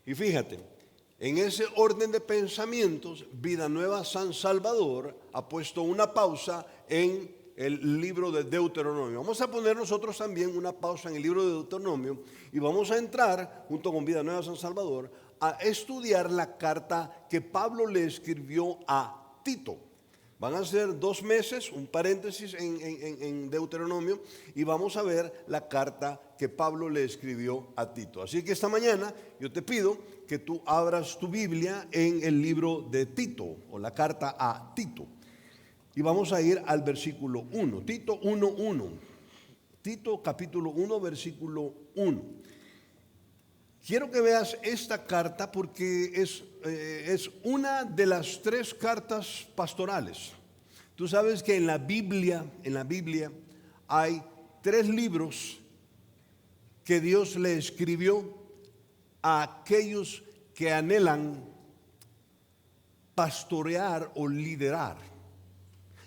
Y fíjate, en ese orden de pensamientos, Vida Nueva San Salvador ha puesto una pausa en el libro de Deuteronomio. Vamos a poner nosotros también una pausa en el libro de Deuteronomio y vamos a entrar, junto con Vida Nueva San Salvador, a estudiar la carta que Pablo le escribió a Tito. Van a ser 2 meses, un paréntesis en Deuteronomio, y vamos a ver la carta que Pablo le escribió a Tito. Así que esta mañana yo te pido que tú abras tu Biblia en el libro de Tito, o la carta a Tito. Y vamos a ir al versículo 1, Tito 1:1. Tito capítulo 1, versículo 1. Quiero que veas esta carta porque es una de las 3 cartas pastorales. Tú sabes que en la Biblia hay 3 libros que Dios le escribió a aquellos que anhelan pastorear o liderar.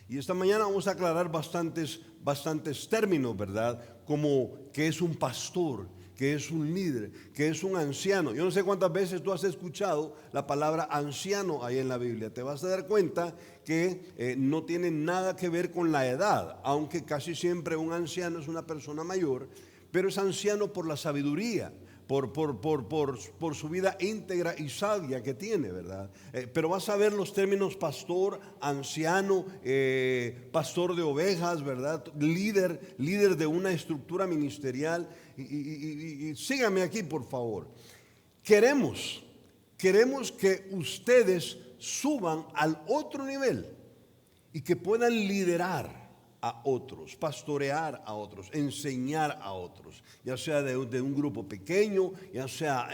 Y esta mañana vamos a aclarar bastantes términos, ¿verdad? Como que es un pastor, que es un líder, que es un anciano. Yo no sé cuántas veces tú has escuchado la palabra anciano ahí en la Biblia. Te vas a dar cuenta que no tiene nada que ver con la edad, aunque casi siempre un anciano es una persona mayor, pero es anciano por la sabiduría, por su vida íntegra y sabia que tiene, ¿verdad? Pero vas a ver los términos pastor, anciano, pastor de ovejas, ¿verdad? Líder de una estructura ministerial. Y síganme aquí, por favor. Queremos que ustedes suban al otro nivel y que puedan liderar a otros, pastorear a otros, enseñar a otros, ya sea de un grupo pequeño, ya sea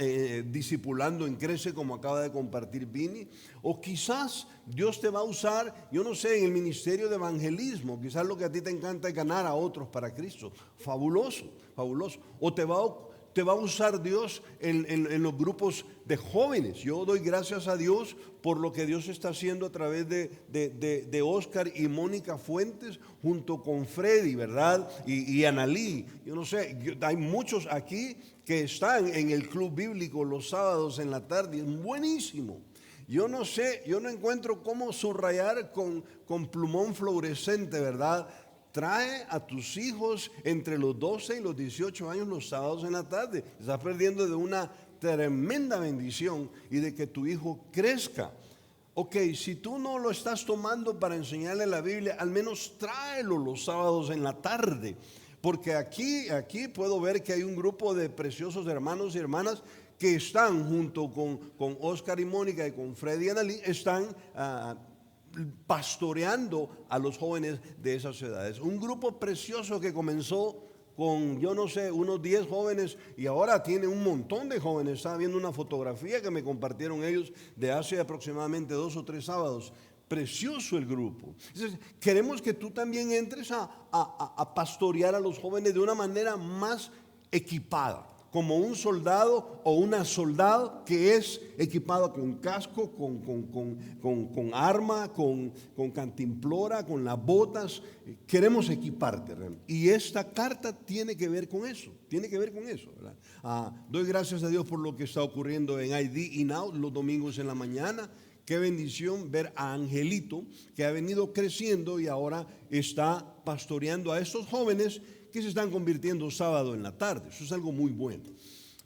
discipulando en Crece, como acaba de compartir Vini, o quizás Dios te va a usar, yo no sé, en el ministerio de evangelismo. Quizás lo que a ti te encanta es ganar a otros para Cristo. Fabuloso, fabuloso. O te va a usar Dios en los grupos de jóvenes. Yo doy gracias a Dios por lo que Dios está haciendo a través de Oscar y Mónica Fuentes, junto con Freddy, ¿verdad? Y Analí. Yo no sé, hay muchos aquí que están en el club bíblico los sábados en la tarde. Es buenísimo. Yo no sé, yo no encuentro cómo subrayar con plumón fluorescente, ¿verdad? Trae a tus hijos entre los 12 y los 18 años los sábados en la tarde. Estás perdiendo de una tremenda bendición y de que tu hijo crezca. Ok, si tú no lo estás tomando para enseñarle la Biblia, al menos tráelo los sábados en la tarde. Porque aquí puedo ver que hay un grupo de preciosos hermanos y hermanas que están junto con Oscar y Mónica y con Freddy y Analí, están pastoreando a los jóvenes de esas edades. Un grupo precioso que comenzó con, yo no sé, unos 10 jóvenes y ahora tiene un montón de jóvenes. Estaba viendo una fotografía que me compartieron ellos de hace aproximadamente 2 o 3 sábados. Precioso el grupo. Entonces, queremos que tú también entres a pastorear a los jóvenes de una manera más equipada, como un soldado o una soldado que es equipada con casco, con arma, con cantimplora, con las botas. Queremos equiparte. Y esta carta tiene que ver con eso. ¿Verdad? Doy gracias a Dios por lo que está ocurriendo en ID y Now los domingos en la mañana. Qué bendición ver a Angelito, que ha venido creciendo y ahora está pastoreando a estos jóvenes que se están convirtiendo sábado en la tarde. Eso es algo muy bueno.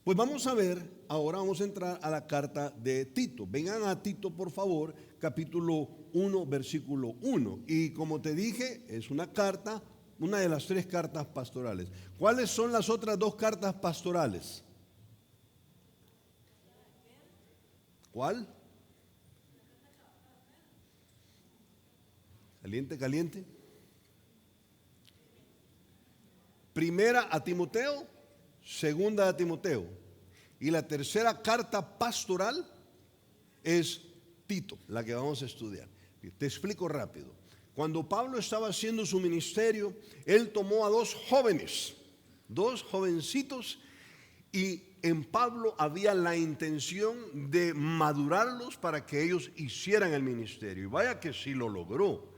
Pues vamos a ver, ahora vamos a entrar a la carta de Tito. Vengan a Tito, por favor, capítulo 1, versículo 1. Y como te dije, es una carta, una de las 3 cartas pastorales. ¿Cuáles son las otras 2 cartas pastorales? ¿Cuál? Caliente. Primera a Timoteo, segunda a Timoteo. Y la tercera carta pastoral es Tito, la que vamos a estudiar. Te explico rápido. Cuando Pablo estaba haciendo su ministerio, él tomó a 2 jóvenes, 2 jovencitos, y en Pablo había la intención de madurarlos para que ellos hicieran el ministerio. Y vaya que sí lo logró.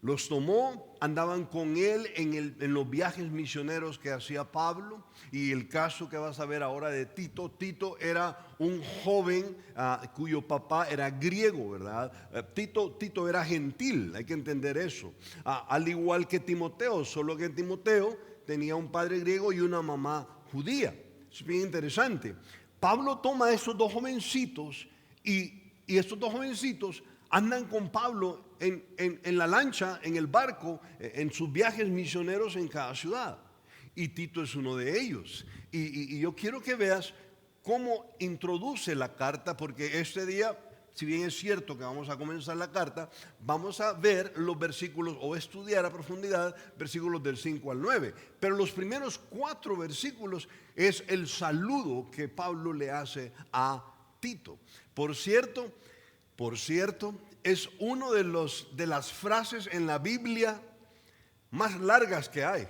Los tomó, andaban con él en los viajes misioneros que hacía Pablo. Y el caso que vas a ver ahora de Tito. Tito era un joven cuyo papá era griego, ¿verdad? Tito era gentil, hay que entender eso. Al igual que Timoteo, solo que Timoteo tenía un padre griego y una mamá judía. Es bien interesante. Pablo toma a esos dos jovencitos y estos dos jovencitos andan con Pablo en la lancha, en el barco, en sus viajes misioneros en cada ciudad. Y Tito es uno de ellos. Y yo quiero que veas cómo introduce la carta, porque este día, si bien es cierto que vamos a comenzar la carta, vamos a ver los versículos o estudiar a profundidad versículos del 5 al 9. Pero los primeros 4 versículos es el saludo que Pablo le hace a Tito. Por cierto, es uno de las frases en la Biblia más largas que hay.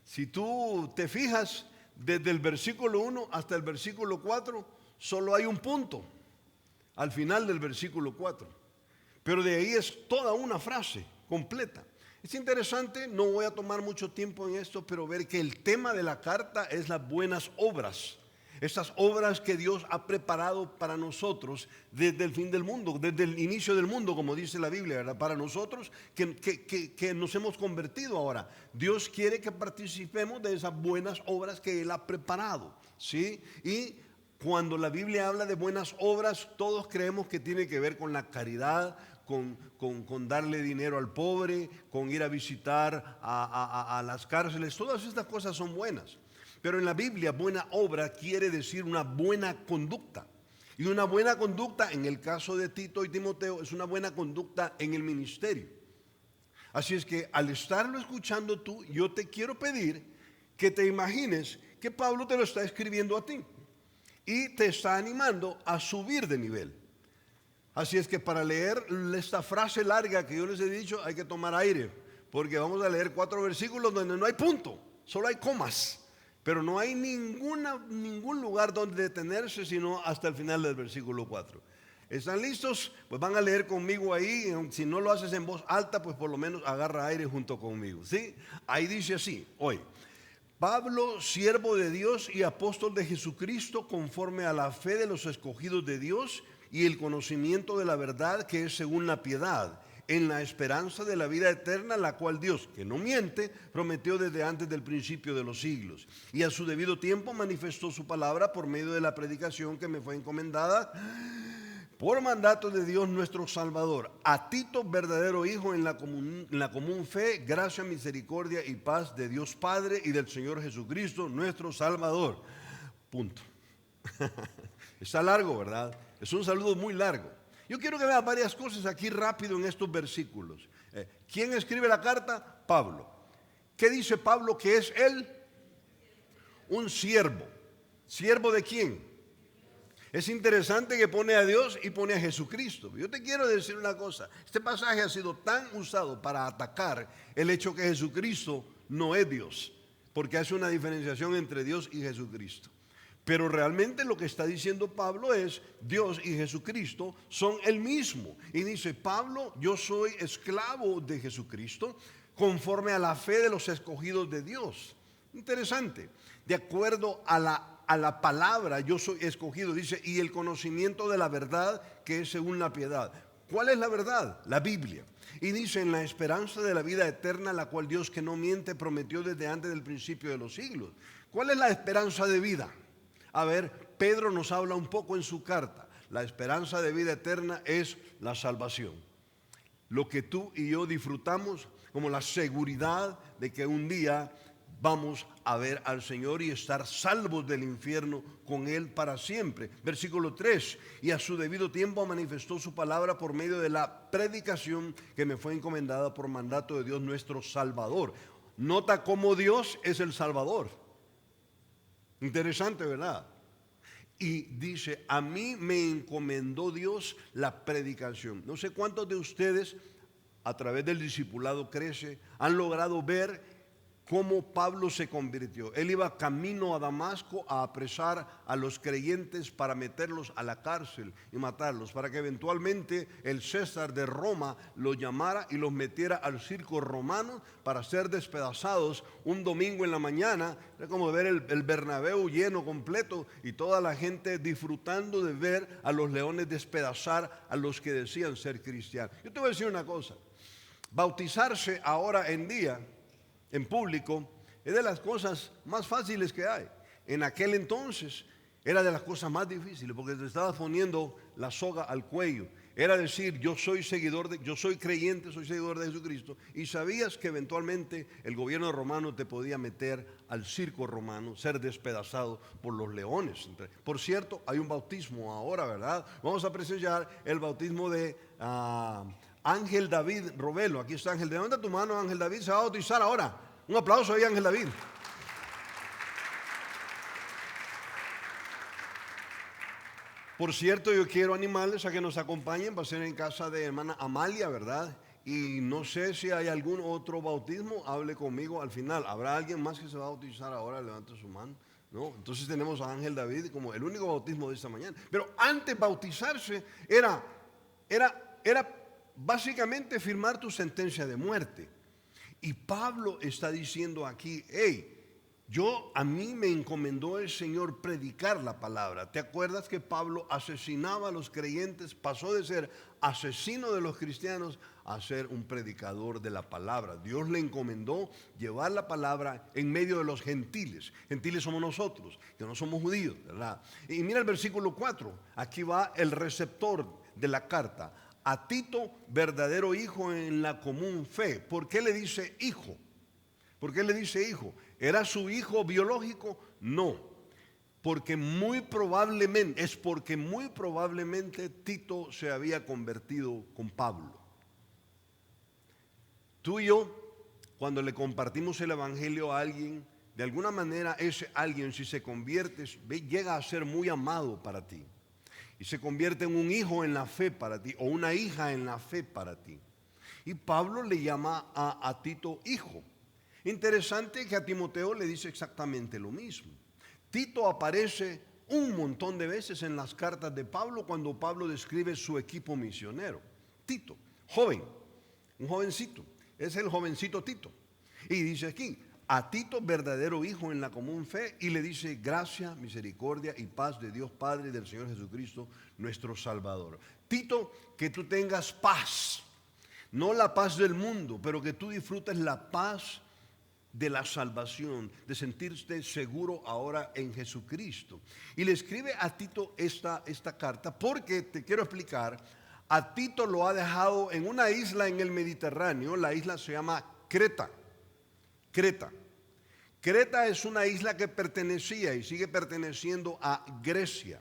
Si tú te fijas, desde el versículo 1 hasta el versículo 4, solo hay un punto al final del versículo 4. Pero de ahí es toda una frase completa. Es interesante, no voy a tomar mucho tiempo en esto, pero ver que el tema de la carta es las buenas obras. Estas obras que Dios ha preparado para nosotros desde el fin del mundo, desde el inicio del mundo, como dice la Biblia, ¿verdad? Para nosotros que nos hemos convertido ahora. Dios quiere que participemos de esas buenas obras que Él ha preparado, ¿sí? Y cuando la Biblia habla de buenas obras, todos creemos que tiene que ver con la caridad, con darle dinero al pobre, con ir a visitar a las cárceles. Todas estas cosas son buenas. Pero en la Biblia, buena obra quiere decir una buena conducta. Y una buena conducta, en el caso de Tito y Timoteo, es una buena conducta en el ministerio. Así es que al estarlo escuchando tú, yo te quiero pedir que te imagines que Pablo te lo está escribiendo a ti y te está animando a subir de nivel. Así es que para leer esta frase larga que yo les he dicho, hay que tomar aire, porque vamos a leer 4 versículos donde no hay punto, solo hay comas. Pero no hay ningún lugar donde detenerse sino hasta el final del versículo 4. ¿Están listos? Pues van a leer conmigo ahí. Si no lo haces en voz alta, pues por lo menos agarra aire junto conmigo, ¿sí? Ahí dice así, hoy: Pablo, siervo de Dios y apóstol de Jesucristo, conforme a la fe de los escogidos de Dios y el conocimiento de la verdad que es según la piedad, en la esperanza de la vida eterna, la cual Dios, que no miente, prometió desde antes del principio de los siglos. Y a su debido tiempo manifestó su palabra por medio de la predicación que me fue encomendada por mandato de Dios nuestro Salvador. A Tito, verdadero hijo en la común fe, gracia, misericordia y paz de Dios Padre y del Señor Jesucristo, nuestro Salvador. Punto. Está largo, ¿verdad? Es un saludo muy largo. Yo quiero que veas varias cosas aquí rápido en estos versículos. ¿Quién escribe la carta? Pablo. ¿Qué dice Pablo que es él? Un siervo. ¿Siervo de quién? Es interesante que pone a Dios y pone a Jesucristo. Yo te quiero decir una cosa. Este pasaje ha sido tan usado para atacar el hecho que Jesucristo no es Dios, porque hace una diferenciación entre Dios y Jesucristo. Pero realmente lo que está diciendo Pablo es: Dios y Jesucristo son el mismo. Y dice Pablo: yo soy esclavo de Jesucristo conforme a la fe de los escogidos de Dios. Interesante. De acuerdo a la palabra yo soy escogido, dice, y el conocimiento de la verdad que es según la piedad. ¿Cuál es la verdad? La Biblia. Y dice: en la esperanza de la vida eterna, la cual Dios, que no miente, prometió desde antes del principio de los siglos. ¿Cuál es la esperanza de vida? A ver, Pedro nos habla un poco en su carta. La esperanza de vida eterna es la salvación. Lo que tú y yo disfrutamos como la seguridad de que un día vamos a ver al Señor y estar salvos del infierno con Él para siempre. Versículo 3: y a su debido tiempo manifestó su palabra por medio de la predicación que me fue encomendada por mandato de Dios nuestro Salvador. Nota cómo Dios es el Salvador. Interesante, ¿verdad? Y dice: a mí me encomendó Dios la predicación. No sé cuántos de ustedes a través del discipulado Crece han logrado ver cómo Pablo se convirtió. Él iba camino a Damasco a apresar a los creyentes para meterlos a la cárcel y matarlos, para que eventualmente el César de Roma los llamara y los metiera al circo romano para ser despedazados un domingo en la mañana. Era como ver el Bernabéu lleno completo y toda la gente disfrutando de ver a los leones despedazar a los que decían ser cristianos. Yo te voy a decir una cosa: bautizarse ahora en día en público es de las cosas más fáciles que hay. En aquel entonces era de las cosas más difíciles, porque te estabas poniendo la soga al cuello. Era decir, yo soy creyente, soy seguidor de Jesucristo, y sabías que eventualmente el gobierno romano te podía meter al circo romano, ser despedazado por los leones. Por cierto, hay un bautismo ahora, ¿verdad? Vamos a presenciar el bautismo de Ángel David Robelo. Aquí está Ángel. Levanta tu mano, Ángel David se va a bautizar ahora. Un aplauso ahí, Ángel David. Por cierto, yo quiero animarles a que nos acompañen. Va a ser en casa de hermana Amalia, ¿verdad? Y no sé si hay algún otro bautismo. Hable conmigo al final. ¿Habrá alguien más que se va a bautizar ahora? Levante su mano. ¿No? Entonces tenemos a Ángel David como el único bautismo de esta mañana. Pero antes bautizarse era básicamente firmar tu sentencia de muerte. Y Pablo está diciendo aquí, hey, a mí me encomendó el Señor predicar la palabra. ¿Te acuerdas que Pablo asesinaba a los creyentes? Pasó de ser asesino de los cristianos a ser un predicador de la palabra. Dios le encomendó llevar la palabra en medio de los gentiles. Gentiles somos nosotros, que no somos judíos, ¿verdad? Y mira el versículo 4. Aquí va el receptor de la carta. A Tito, verdadero hijo en la común fe. ¿Por qué le dice hijo? ¿Por qué le dice hijo? ¿Era su hijo biológico? No. Porque muy probablemente Tito se había convertido con Pablo. Tú y yo, cuando le compartimos el evangelio a alguien, de alguna manera ese alguien, si se convierte, llega a ser muy amado para ti. Y se convierte en un hijo en la fe para ti, o una hija en la fe para ti. Y Pablo le llama a Tito hijo. Interesante que a Timoteo le dice exactamente lo mismo. Tito aparece un montón de veces en las cartas de Pablo cuando Pablo describe su equipo misionero. Tito, joven, un jovencito, es el jovencito Tito. Y dice aquí, a Tito, verdadero hijo en la común fe, y le dice gracia, misericordia y paz de Dios Padre y del Señor Jesucristo, nuestro Salvador. Tito, que tú tengas paz, no la paz del mundo, pero que tú disfrutes la paz de la salvación, de sentirte seguro ahora en Jesucristo. Y le escribe a Tito esta carta porque te quiero explicar, a Tito lo ha dejado en una isla en el Mediterráneo. La isla se llama Creta. Creta es una isla que pertenecía y sigue perteneciendo a Grecia.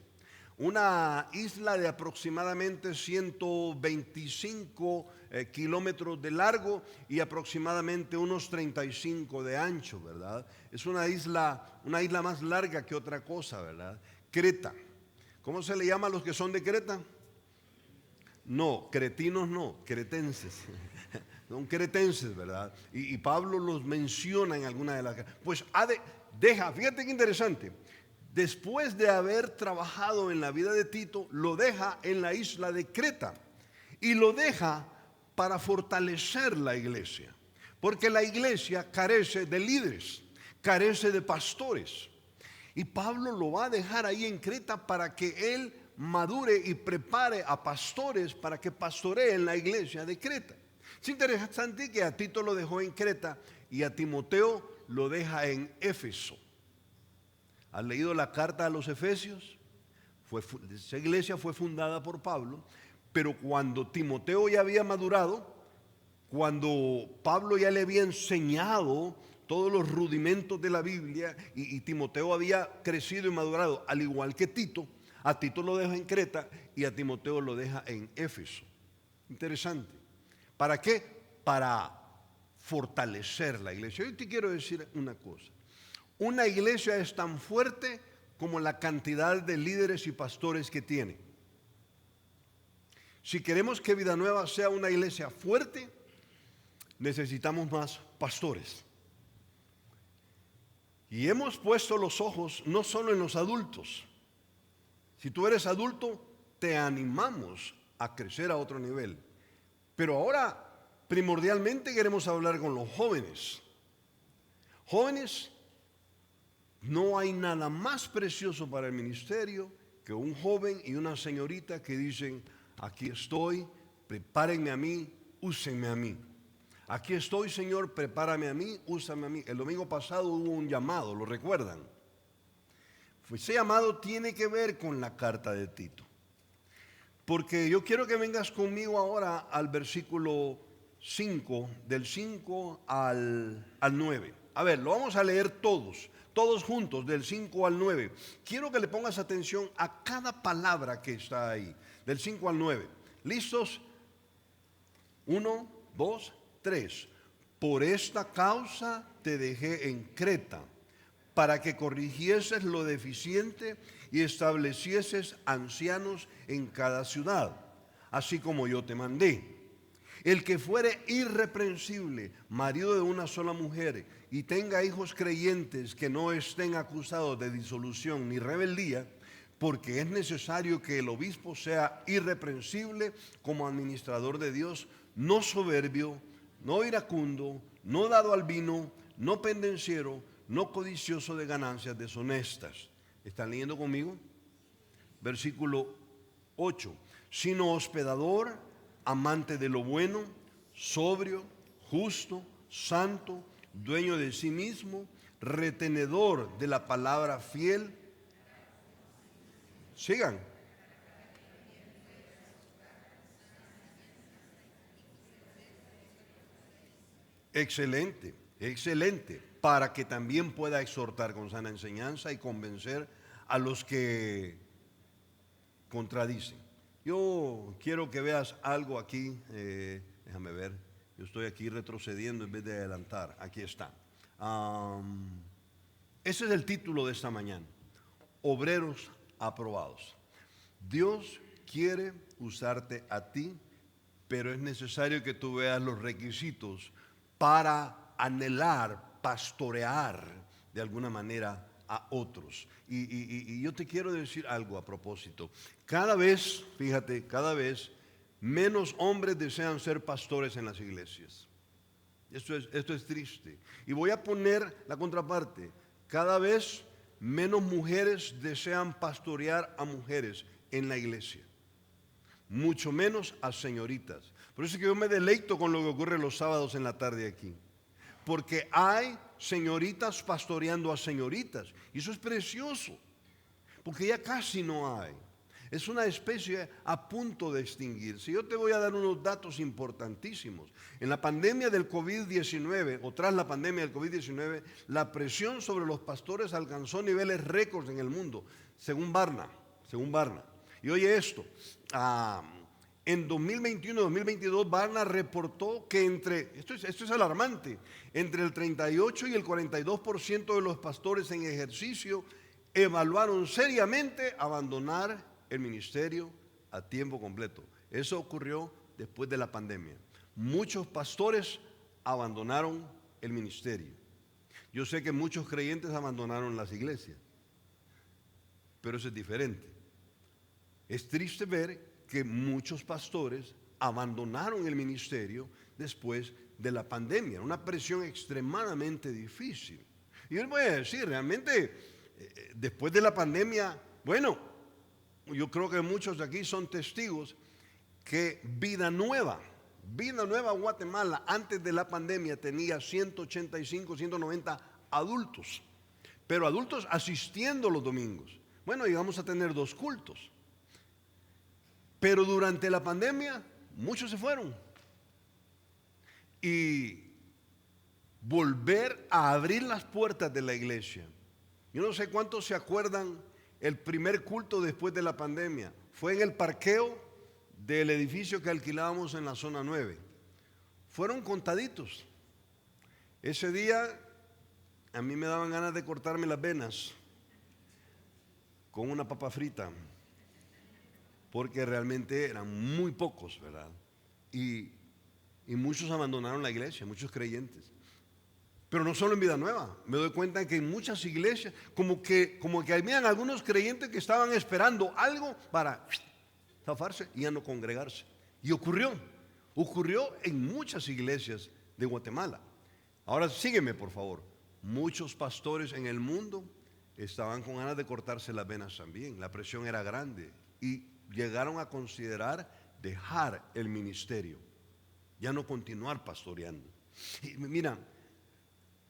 Una isla de aproximadamente 125 kilómetros de largo y aproximadamente unos 35 de ancho, ¿verdad? Es una isla más larga que otra cosa, ¿verdad? Creta. ¿Cómo se le llama a los que son de Creta? No, cretinos no, cretenses. Son cretenses, ¿verdad? Y Pablo los menciona en alguna de las... Pues fíjate qué interesante. Después de haber trabajado en la vida de Tito, lo deja en la isla de Creta. Y lo deja para fortalecer la iglesia. Porque la iglesia carece de líderes, carece de pastores. Y Pablo lo va a dejar ahí en Creta para que él madure y prepare a pastores para que pastoreen la iglesia de Creta. Es interesante que a Tito lo dejó en Creta y a Timoteo lo deja en Éfeso. ¿Has leído la carta a los Efesios? Esa iglesia fue fundada por Pablo, pero cuando Timoteo ya había madurado, cuando Pablo ya le había enseñado todos los rudimentos de la Biblia y Timoteo había crecido y madurado, al igual que Tito, a Tito lo deja en Creta y a Timoteo lo deja en Éfeso. Interesante. ¿Para qué? Para fortalecer la iglesia. Yo te quiero decir una cosa. Una iglesia es tan fuerte como la cantidad de líderes y pastores que tiene. Si queremos que Vida Nueva sea una iglesia fuerte, necesitamos más pastores. Y hemos puesto los ojos no solo en los adultos. Si tú eres adulto, te animamos a crecer a otro nivel. Pero ahora, primordialmente queremos hablar con los jóvenes. Jóvenes, no hay nada más precioso para el ministerio que un joven y una señorita que dicen: aquí estoy, prepárenme a mí, úsenme a mí. Aquí estoy, Señor, prepárame a mí, úsame a mí. El domingo pasado hubo un llamado, ¿lo recuerdan? Ese llamado tiene que ver con la carta de Tito. Porque yo quiero que vengas conmigo ahora al versículo 5, del 5 al 9. A ver, lo vamos a leer todos juntos, del 5 al 9. Quiero que le pongas atención a cada palabra que está ahí, del 5 al 9. ¿Listos? 1, 2, 3. Por esta causa te dejé en Creta, para que corrigieses lo deficiente y establecieses ancianos en cada ciudad, así como yo te mandé. El que fuere irreprensible, marido de una sola mujer, y tenga hijos creyentes que no estén acusados de disolución ni rebeldía, porque es necesario que el obispo sea irreprensible como administrador de Dios, no soberbio, no iracundo, no dado al vino, no pendenciero, no codicioso de ganancias deshonestas. ¿Están leyendo conmigo? Versículo 8. Sino hospedador, amante de lo bueno, sobrio, justo, santo, dueño de sí mismo, retenedor de la palabra fiel. Sigan. Excelente, excelente. Para que también pueda exhortar con sana enseñanza y convencer a los que contradicen. Yo quiero que veas algo aquí, déjame ver, yo estoy aquí retrocediendo en vez de adelantar, aquí está. Ese es el título de esta mañana: obreros aprobados. Dios quiere usarte a ti, pero es necesario que tú veas los requisitos para anhelar, pastorear de alguna manera a otros. Y yo te quiero decir algo a propósito. Cada vez, fíjate, cada vez menos hombres desean ser pastores en las iglesias. Esto es triste. Y voy a poner la contraparte. Cada vez menos mujeres desean pastorear a mujeres en la iglesia. Mucho menos a señoritas. Por eso es que yo me deleito con lo que ocurre los sábados en la tarde aquí. Porque hay señoritas pastoreando a señoritas. Y eso es precioso. Porque ya casi no hay. Es una especie a punto de extinguirse. Yo te voy a dar unos datos importantísimos. En la pandemia del COVID-19, o tras la pandemia del COVID-19, la presión sobre los pastores alcanzó niveles récords en el mundo, según Barna. Y oye esto, en 2021-2022 Barna reportó que esto es alarmante, entre el 38 y el 42% de los pastores en ejercicio evaluaron seriamente abandonar el ministerio a tiempo completo. Eso ocurrió después de la pandemia. Muchos pastores abandonaron el ministerio. Yo sé que muchos creyentes abandonaron las iglesias, pero eso es diferente. Es triste ver que muchos pastores abandonaron el ministerio después de la pandemia, una presión extremadamente difícil. Y yo les voy a decir, realmente, después de la pandemia, bueno, yo creo que muchos de aquí son testigos que Vida Nueva Guatemala, antes de la pandemia tenía 185, 190 adultos, pero adultos asistiendo los domingos. Bueno, íbamos a tener 2 cultos. Pero durante la pandemia, muchos se fueron. Y volver a abrir las puertas de la iglesia. Yo no sé cuántos se acuerdan el primer culto después de la pandemia. Fue en el parqueo del edificio que alquilábamos en la zona 9. Fueron contaditos. Ese día a mí me daban ganas de cortarme las venas con una papa frita, porque realmente eran muy pocos, ¿verdad? Y muchos abandonaron la iglesia, muchos creyentes. Pero no solo en Vida Nueva, me doy cuenta que en muchas iglesias, como que habían algunos creyentes que estaban esperando algo para zafarse y ya no congregarse. Y ocurrió en muchas iglesias de Guatemala. Ahora sígueme, por favor. Muchos pastores en el mundo estaban con ganas de cortarse las venas también. La presión era grande y llegaron a considerar dejar el ministerio, ya no continuar pastoreando. Y mira,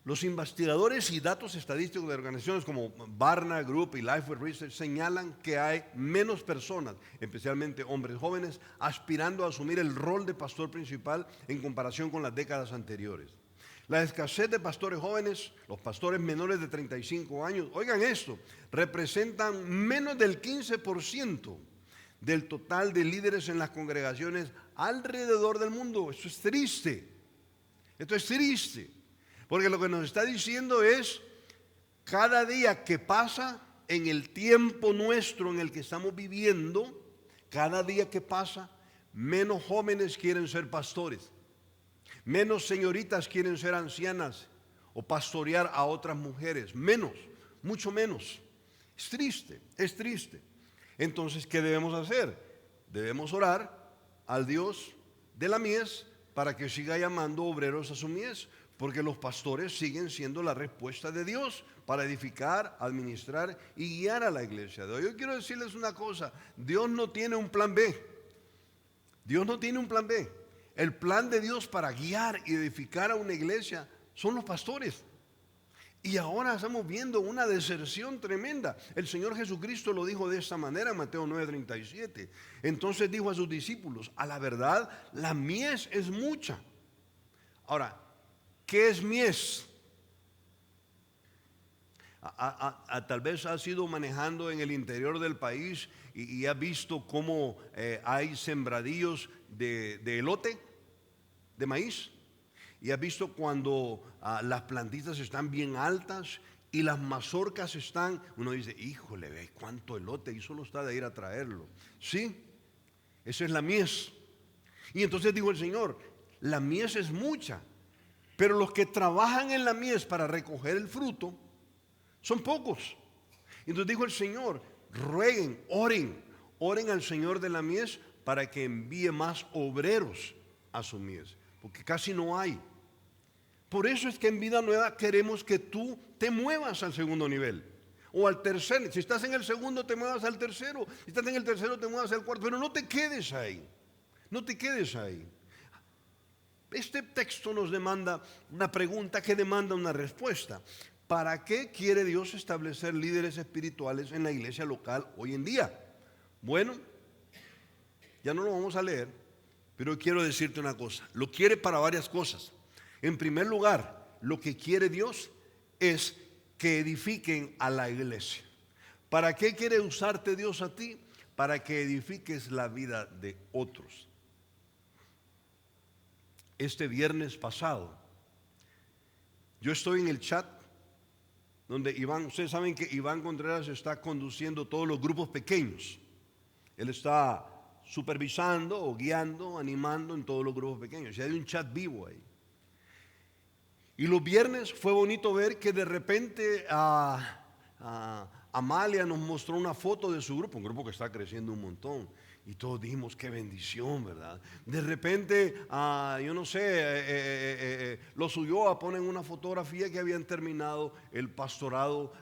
los investigadores y datos estadísticos de organizaciones como Barna Group y Lifeway Research señalan que hay menos personas, especialmente hombres jóvenes, aspirando a asumir el rol de pastor principal en comparación con las décadas anteriores. La escasez de pastores jóvenes, los pastores menores de 35 años, oigan esto, representan menos del 15% del total de líderes en las congregaciones alrededor del mundo. Esto es triste. Porque lo que nos está diciendo es, cada día que pasa en el tiempo nuestro en el que estamos viviendo, cada día que pasa, menos jóvenes quieren ser pastores, menos señoritas quieren ser ancianas o pastorear a otras mujeres, menos, mucho menos. Es triste. Entonces, ¿qué debemos hacer? Debemos orar al Dios de la mies para que siga llamando obreros a su mies, porque los pastores siguen siendo la respuesta de Dios para edificar, administrar y guiar a la iglesia de hoy. Yo quiero decirles una cosa, Dios no tiene un plan B. El plan de Dios para guiar y edificar a una iglesia son los pastores. Y ahora estamos viendo una deserción tremenda. El Señor Jesucristo lo dijo de esta manera en Mateo 9:37. Entonces dijo a sus discípulos, a la verdad, la mies es mucha. Ahora, ¿qué es mies? Tal vez has ido manejando en el interior del país y has visto cómo hay sembradíos de elote, de maíz. Y has visto cuando las plantitas están bien altas y las mazorcas están, uno dice, híjole, ve cuánto elote, y solo está de ir a traerlo. Sí, esa es la mies. Y entonces dijo el Señor, la mies es mucha, pero los que trabajan en la mies para recoger el fruto son pocos. Entonces dijo el Señor, rueguen, oren al Señor de la mies para que envíe más obreros a su mies, porque casi no hay. Por eso es que en Vida Nueva queremos que tú te muevas al segundo nivel o al tercer. Si estás en el segundo, te muevas al tercero. Si estás en el tercero, te muevas al cuarto. Pero no te quedes ahí. Este texto nos demanda una pregunta que demanda una respuesta. ¿Para qué quiere Dios establecer líderes espirituales en la iglesia local hoy en día? Bueno, ya no lo vamos a leer, pero quiero decirte una cosa. Lo quiere para varias cosas. En primer lugar, lo que quiere Dios es que edifiquen a la iglesia. ¿Para qué quiere usarte Dios a ti? Para que edifiques la vida de otros. Este viernes pasado, yo estoy en el chat donde ustedes saben que Iván Contreras está conduciendo todos los grupos pequeños. Él está supervisando o guiando, animando en todos los grupos pequeños. Y hay un chat vivo ahí. Y los viernes fue bonito ver que de repente Amalia nos mostró una foto de su grupo, un grupo que está creciendo un montón. Y todos dijimos, qué bendición, ¿verdad? De repente, yo no sé, los Ulloa ponen una fotografía que habían terminado el pastorado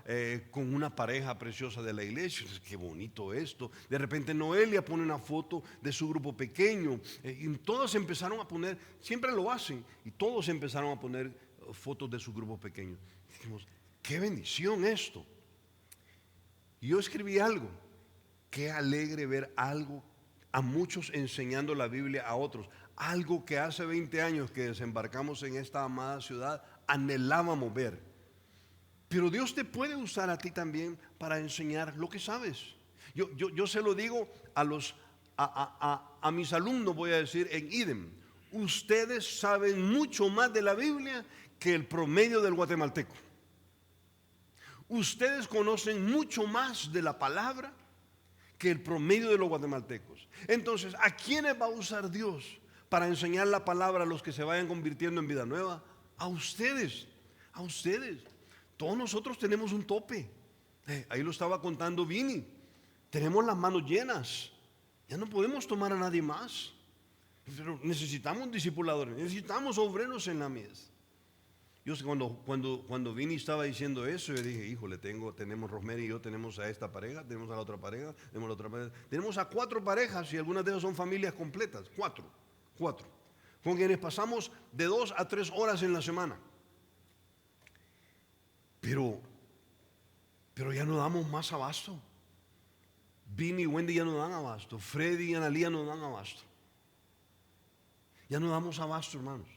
con una pareja preciosa de la iglesia. Qué bonito esto. De repente Noelia pone una foto de su grupo pequeño. Y todos empezaron a poner, siempre lo hacen, y todos empezaron a poner fotos de su grupo pequeño. Dijimos, qué bendición esto. Y yo escribí algo, qué alegre ver algo, a muchos enseñando la Biblia a otros, algo que hace 20 años que desembarcamos en esta amada ciudad anhelábamos ver. Pero Dios te puede usar a ti también para enseñar lo que sabes. Yo se lo digo a mis alumnos, voy a decir en IDEM, ustedes saben mucho más de la Biblia que el promedio del guatemalteco. Ustedes conocen mucho más de la palabra que el promedio de los guatemaltecos. Entonces, ¿a quiénes va a usar Dios para enseñar la palabra a los que se vayan convirtiendo en Vida Nueva? A ustedes. a ustedes. Todos nosotros tenemos un tope. Ahí lo estaba contando Vini. Tenemos las manos llenas. Ya no podemos tomar a nadie más. Pero necesitamos discipuladores, necesitamos obreros en la mies. Yo sé, cuando Vini estaba diciendo eso, yo dije, híjole, tenemos Rosemary y yo, tenemos a esta pareja, tenemos a la otra pareja, tenemos a la otra pareja, tenemos a 4 parejas y algunas de ellas son familias completas, 4, con quienes pasamos de 2 a 3 horas en la semana. Pero ya no damos más abasto. Vini y Wendy ya no dan abasto, Freddy y Analía no dan abasto. Ya no damos abasto, hermanos.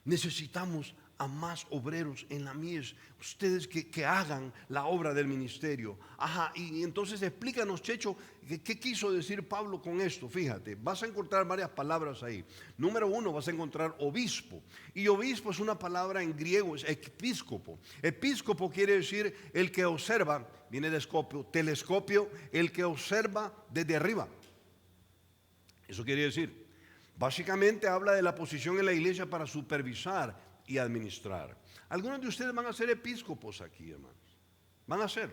Necesitamos a más obreros en la mies, ustedes que hagan la obra del ministerio. Ajá, y entonces explícanos, Checho, ¿qué quiso decir Pablo con esto? Fíjate, vas a encontrar varias palabras ahí. Número 1, vas a encontrar obispo. Y obispo es una palabra en griego, es episcopo. Episcopo quiere decir el que observa, viene de escopio, telescopio, el que observa desde arriba. Eso quiere decir, básicamente habla de la posición en la iglesia para supervisar y administrar. Algunos de ustedes van a ser episcopos aquí, hermanos. Van a ser.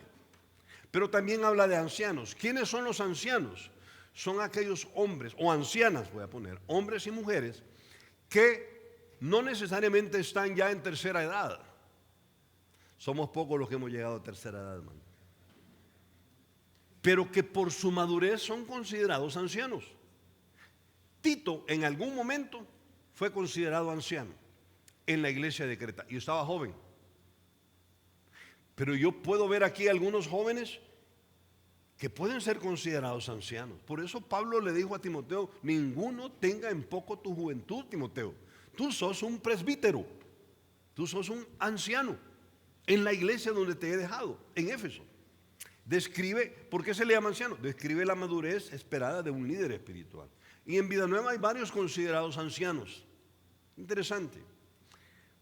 Pero también habla de ancianos. ¿Quiénes son los ancianos? Son aquellos hombres, o ancianas voy a poner, hombres y mujeres, que no necesariamente están ya en tercera edad. Somos pocos los que hemos llegado a tercera edad, hermano. Pero que por su madurez son considerados ancianos. Tito en algún momento fue considerado anciano en la iglesia de Creta. Yo estaba joven, pero yo puedo ver aquí algunos jóvenes que pueden ser considerados ancianos. Por eso Pablo le dijo a Timoteo, ninguno tenga en poco tu juventud, Timoteo. Tú sos un presbítero, tú sos un anciano en la iglesia donde te he dejado, en Éfeso. Describe, ¿por qué se le llama anciano? Describe la madurez esperada de un líder espiritual. Y en Vida Nueva hay varios considerados ancianos. Interesante.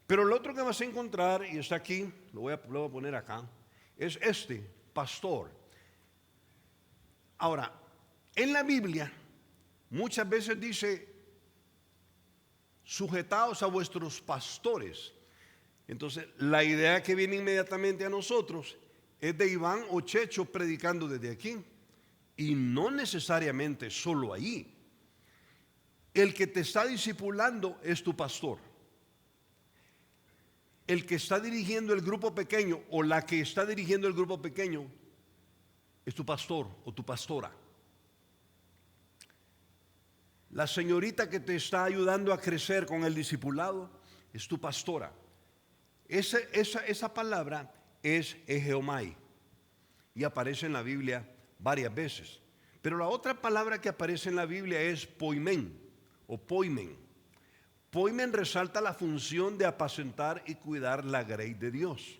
Pero lo otro que vas a encontrar, y está aquí, lo voy a poner acá, es pastor. Ahora, en la Biblia muchas veces dice, sujetaos a vuestros pastores. Entonces, la idea que viene inmediatamente a nosotros es de Iván o Checho predicando desde aquí. Y no necesariamente solo ahí. El que te está discipulando es tu pastor. El que está dirigiendo el grupo pequeño o la que está dirigiendo el grupo pequeño es tu pastor o tu pastora. La señorita que te está ayudando a crecer con el discipulado es tu pastora. Esa palabra es egeomai y aparece en la Biblia varias veces. Pero la otra palabra que aparece en la Biblia es poimen o poimen. Poimen resalta la función de apacentar y cuidar la grey de Dios.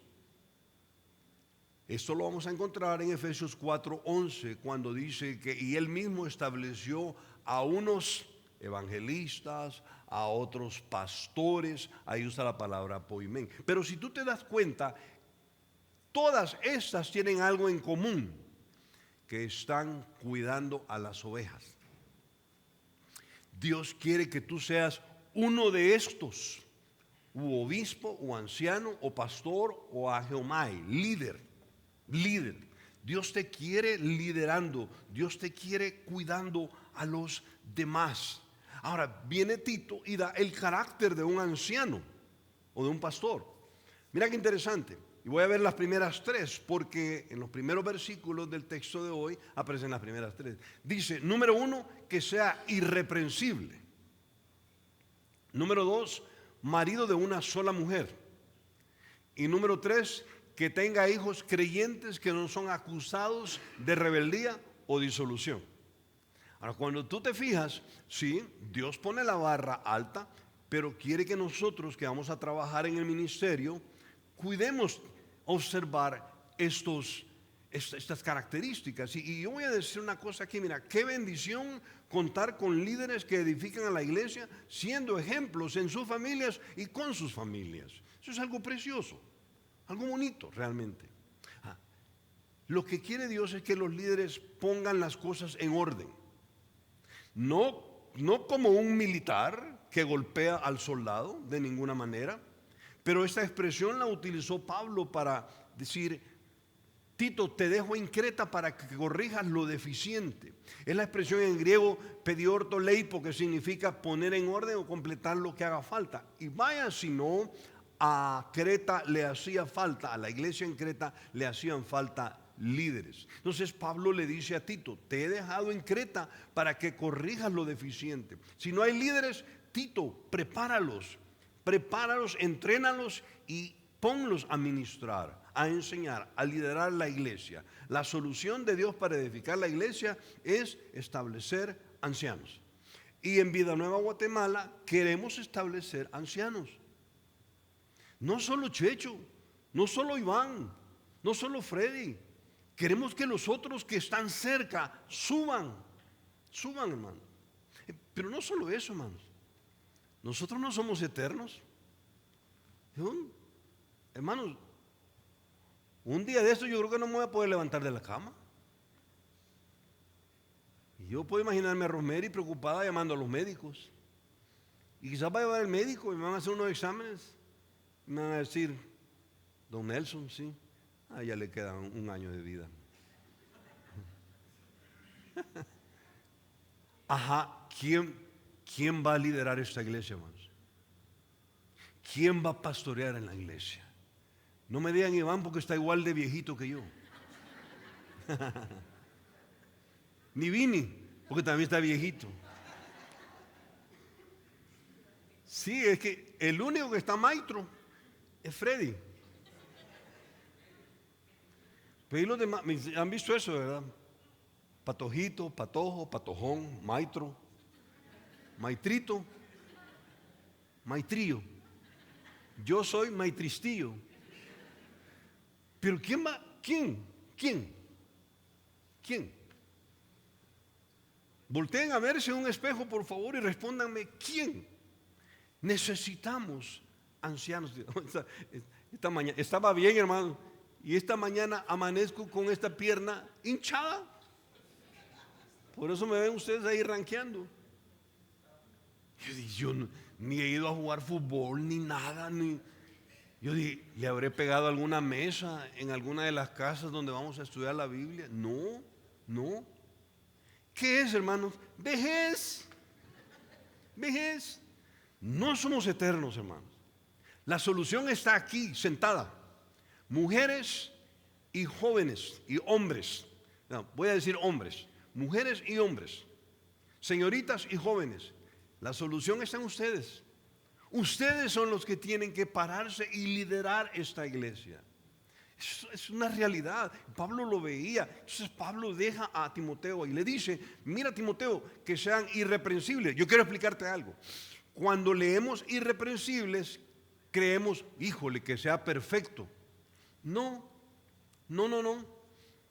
Esto lo vamos a encontrar en Efesios 4:11, cuando dice que y él mismo estableció a unos evangelistas, a otros pastores. Ahí usa la palabra poimen. Pero si tú te das cuenta, todas estas tienen algo en común, que están cuidando a las ovejas. Dios quiere que tú seas uno de estos, u obispo, o anciano, o pastor, o ageomai, líder. Dios te quiere liderando, Dios te quiere cuidando a los demás. Ahora viene Tito y da el carácter de un anciano o de un pastor. Mira qué interesante. Y voy a ver las primeras 3, porque en los primeros versículos del texto de hoy aparecen las primeras 3. Dice, número 1, que sea irreprensible. Número 2, marido de una sola mujer. Y número 3, que tenga hijos creyentes que no son acusados de rebeldía o disolución. Ahora, cuando tú te fijas, sí, Dios pone la barra alta, pero quiere que nosotros que vamos a trabajar en el ministerio, cuidemos observar estas características. Y yo voy a decir una cosa aquí, mira, qué bendición contar con líderes que edifican a la iglesia, siendo ejemplos en sus familias y con sus familias. Eso es algo precioso, algo bonito realmente. Lo que quiere Dios es que los líderes pongan las cosas en orden. No como un militar que golpea al soldado de ninguna manera, Pero esta expresión la utilizó Pablo para decir: Tito, te dejo en Creta para que corrijas lo deficiente. Es la expresión en griego pediortoleipo, que significa poner en orden o completar lo que haga falta. Y vaya si no, a Creta le hacía falta, a la iglesia en Creta le hacían falta líderes. Entonces Pablo le dice a Tito: te he dejado en Creta para que corrijas lo deficiente. Si no hay líderes, Tito, prepáralos, entrénalos y ponlos a ministrar, a enseñar, a liderar la iglesia. La solución de Dios para edificar la iglesia es establecer ancianos. Y en Vida Nueva Guatemala queremos establecer ancianos. No solo Checho, no solo Iván, no solo Freddy. Queremos que los otros que están cerca suban, hermanos. Pero no solo eso, hermanos. Nosotros no somos eternos. Hermanos, un día de esto yo creo que no me voy a poder levantar de la cama. Y yo puedo imaginarme a Rosemary preocupada llamando a los médicos. Y quizás va a llevar el médico y me van a hacer unos exámenes. Y me van a decir: don Nelson, sí, ya le queda un año de vida. Ajá, ¿quién va a liderar esta iglesia, hermanos? ¿Quién va a pastorear en la iglesia? No me digan Iván, porque está igual de viejito que yo. Ni Vini, porque también está viejito. Sí, es que el único que está maestro es Freddy. Pero los demás, ¿han visto eso, verdad? Patojito, patojo, patojón, maestro, maestrito, maestrillo. Yo soy maestristillo. Pero ¿quién va? ¿Quién? Volteen a verse en un espejo, por favor, y respóndanme: ¿quién? Necesitamos ancianos. Esta mañana estaba bien, hermano, y esta mañana amanezco con esta pierna hinchada. Por eso me ven ustedes ahí ranqueando. Yo ni he ido a jugar fútbol ni nada, yo dije, ¿le habré pegado alguna mesa en alguna de las casas donde vamos a estudiar la Biblia? No. ¿Qué es, hermanos? Vejez. No somos eternos, hermanos. La solución está aquí, sentada. Mujeres y jóvenes y hombres. No, voy a decir hombres. Mujeres y hombres. Señoritas y jóvenes. La solución está en ustedes. Ustedes son los que tienen que pararse y liderar esta iglesia. Es una realidad. Pablo lo veía. Entonces Pablo deja a Timoteo y le dice: mira, Timoteo, que sean irreprensibles. Yo quiero explicarte algo. Cuando leemos irreprensibles, creemos: híjole, que sea perfecto. No.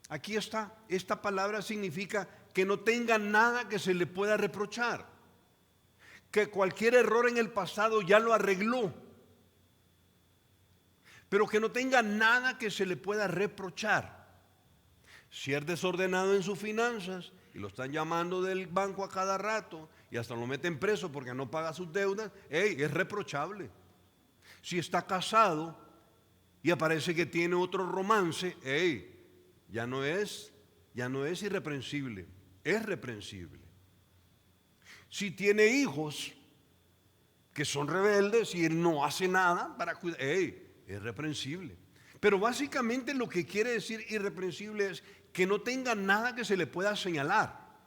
Aquí está. Esta palabra significa que no tenga nada que se le pueda reprochar, que cualquier error en el pasado ya lo arregló, pero que no tenga nada que se le pueda reprochar. Si es desordenado en sus finanzas y lo están llamando del banco a cada rato y hasta lo meten preso porque no paga sus deudas, es reprochable. Si está casado y aparece que tiene otro romance, ya no es irreprensible, es reprensible. Si tiene hijos que son rebeldes y él no hace nada para cuidar, es reprensible. Pero básicamente lo que quiere decir irreprensible es que no tenga nada que se le pueda señalar.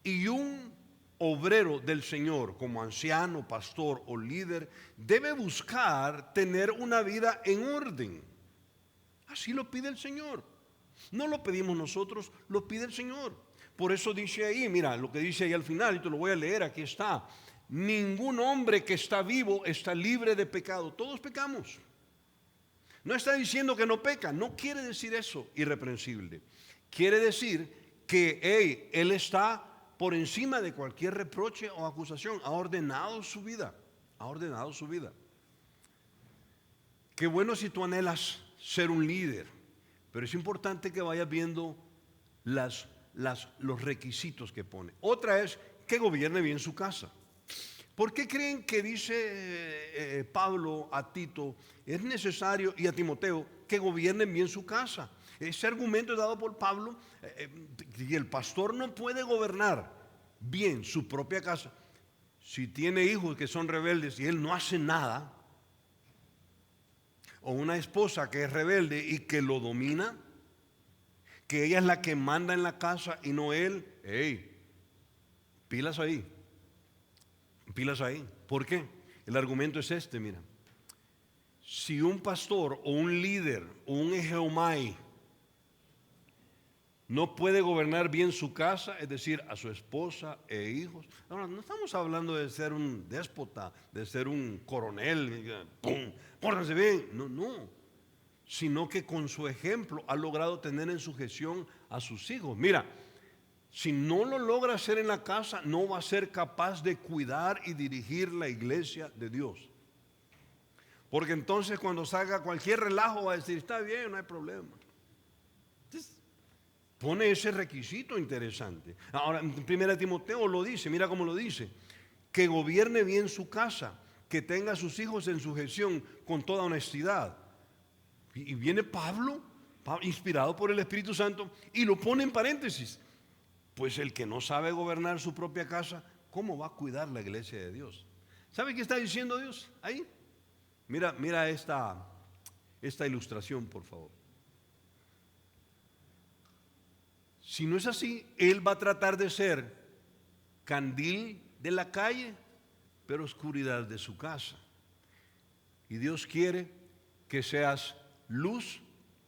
Y un obrero del Señor, como anciano, pastor o líder, debe buscar tener una vida en orden. Así lo pide el Señor. No lo pedimos nosotros, lo pide el Señor. Por eso dice ahí, mira lo que dice ahí al final, y te lo voy a leer, aquí está: ningún hombre que está vivo está libre de pecado. Todos pecamos. No está diciendo que no peca, no quiere decir eso, irreprensible. Quiere decir que él está por encima de cualquier reproche o acusación. Ha ordenado su vida. Qué bueno si tú anhelas ser un líder, pero es importante que vayas viendo los requisitos que pone. Otra es que gobierne bien su casa. ¿Por qué creen que dice Pablo a Tito, es necesario, y a Timoteo, que gobiernen bien su casa? Ese argumento es dado por Pablo, y el pastor no puede gobernar bien su propia casa. Si tiene hijos que son rebeldes y él no hace nada, o una esposa que es rebelde y que lo domina, que ella es la que manda en la casa y no él, hey, pilas ahí, pilas ahí. ¿Por qué? El argumento es este, mira. Si un pastor o un líder o un egeomai no puede gobernar bien su casa, es decir, a su esposa e hijos. Ahora, no estamos hablando de ser un déspota, de ser un coronel, ¡pum!, pórtense bien. No, no. Sino que con su ejemplo ha logrado tener en sujeción a sus hijos. Mira, si no lo logra hacer en la casa, no va a ser capaz de cuidar y dirigir la iglesia de Dios. Porque entonces cuando salga cualquier relajo va a decir, está bien, no hay problema. Entonces, pone ese requisito interesante. Ahora, en 1 Timoteo lo dice, mira cómo lo dice, que gobierne bien su casa, que tenga a sus hijos en sujeción con toda honestidad. Y viene Pablo, inspirado por el Espíritu Santo, y lo pone en paréntesis. Pues el que no sabe gobernar su propia casa, ¿cómo va a cuidar la iglesia de Dios? ¿Sabe qué está diciendo Dios ahí? Mira esta ilustración, por favor. Si no es así, él va a tratar de ser candil de la calle, pero oscuridad de su casa. Y Dios quiere que seas luz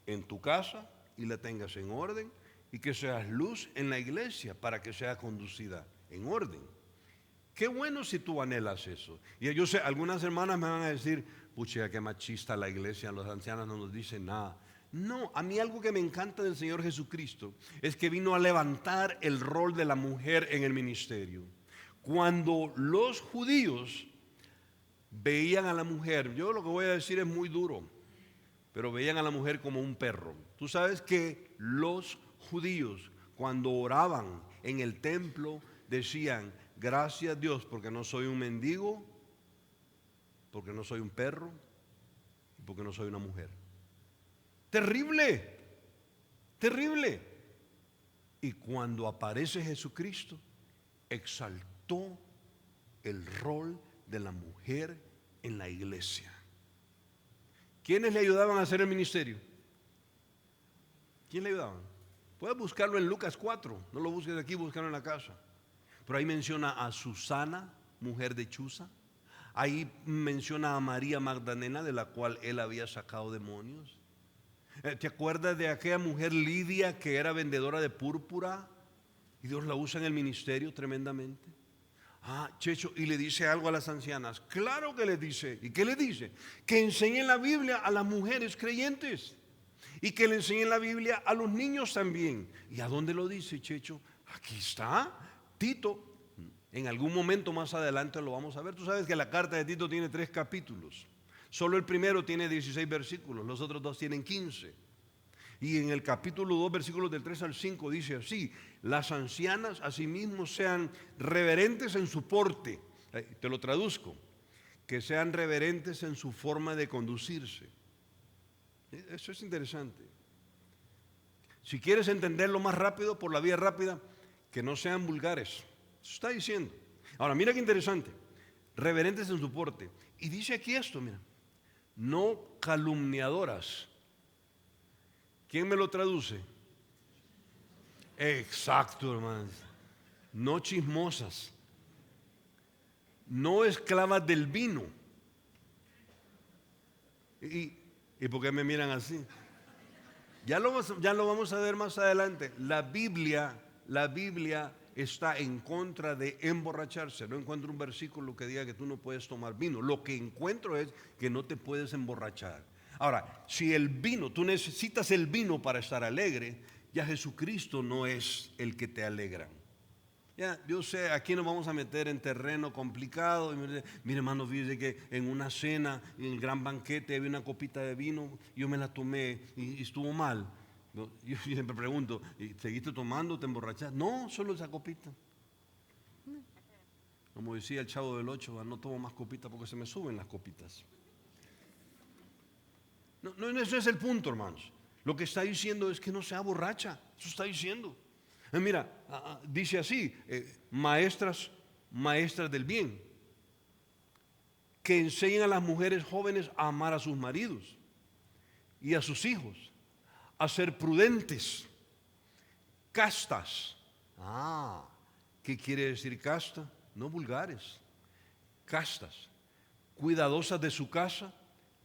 en tu casa y la tengas en orden, y que seas luz en la iglesia para que sea conducida en orden. Qué bueno si tú anhelas eso. Y yo sé, algunas hermanas me van a decir, pucha, qué machista la iglesia, los ancianos no nos dicen nada. No, a mí algo que me encanta del Señor Jesucristo es que vino a levantar el rol de la mujer en el ministerio. Cuando los judíos veían a la mujer, yo lo que voy a decir es muy duro, pero veían a la mujer como un perro. Tú sabes que los judíos cuando oraban en el templo decían, gracias a Dios porque no soy un mendigo, porque no soy un perro, porque no soy una mujer. Terrible, terrible. Y cuando aparece Jesucristo, exaltó el rol de la mujer en la iglesia. ¿Quiénes le ayudaban a hacer el ministerio? ¿Quién le ayudaban? Puedes buscarlo en Lucas 4, no lo busques aquí, búscalo en la casa. Pero ahí menciona a Susana, mujer de Chuza. Ahí menciona a María Magdalena, de la cual él había sacado demonios. ¿Te acuerdas de aquella mujer Lidia que era vendedora de púrpura? Y Dios la usa en el ministerio tremendamente. Checho, y le dice algo a las ancianas. Claro que le dice. ¿Y qué le dice? Que enseñen la Biblia a las mujeres creyentes. Y que le enseñen la Biblia a los niños también. ¿Y a dónde lo dice, Checho? Aquí está, Tito. En algún momento más adelante lo vamos a ver. Tú sabes que la carta de Tito tiene 3 capítulos. Solo el primero tiene 16 versículos, los otros 2 tienen 15. Y en el capítulo 2, versículos del 3 al 5 dice así: las ancianas asimismo sean reverentes en su porte. Te lo traduzco: que sean reverentes en su forma de conducirse. Eso es interesante. Si quieres entenderlo más rápido, por la vía rápida, que no sean vulgares. Eso está diciendo. Ahora, mira qué interesante. Reverentes en su porte. Y dice aquí esto, mira: no calumniadoras. ¿Quién me lo traduce? Exacto, hermanos. No chismosas. No esclavas del vino. ¿Y por qué me miran así? Ya lo vamos a ver más adelante. La Biblia está en contra de emborracharse. No encuentro un versículo que diga que tú no puedes tomar vino. Lo que encuentro es que no te puedes emborrachar. Ahora, si el vino, tú necesitas el vino para estar alegre, ya Jesucristo no es el que te alegra. Ya, yo sé, aquí nos vamos a meter en terreno complicado. Mire, hermano, fíjese que en una cena, en el gran banquete, había una copita de vino, yo me la tomé y estuvo mal. Yo siempre pregunto, ¿seguiste tomando? ¿Te emborrachaste? No, solo esa copita. Como decía el Chavo del Ocho, no tomo más copitas porque se me suben las copitas. No, ese es el punto, hermanos. Lo que está diciendo es que no sea borracha. Eso está diciendo. Mira, dice así, maestras del bien, que enseñen a las mujeres jóvenes a amar a sus maridos y a sus hijos, a ser prudentes, castas. ¿Qué quiere decir casta? No vulgares, castas, cuidadosas de su casa,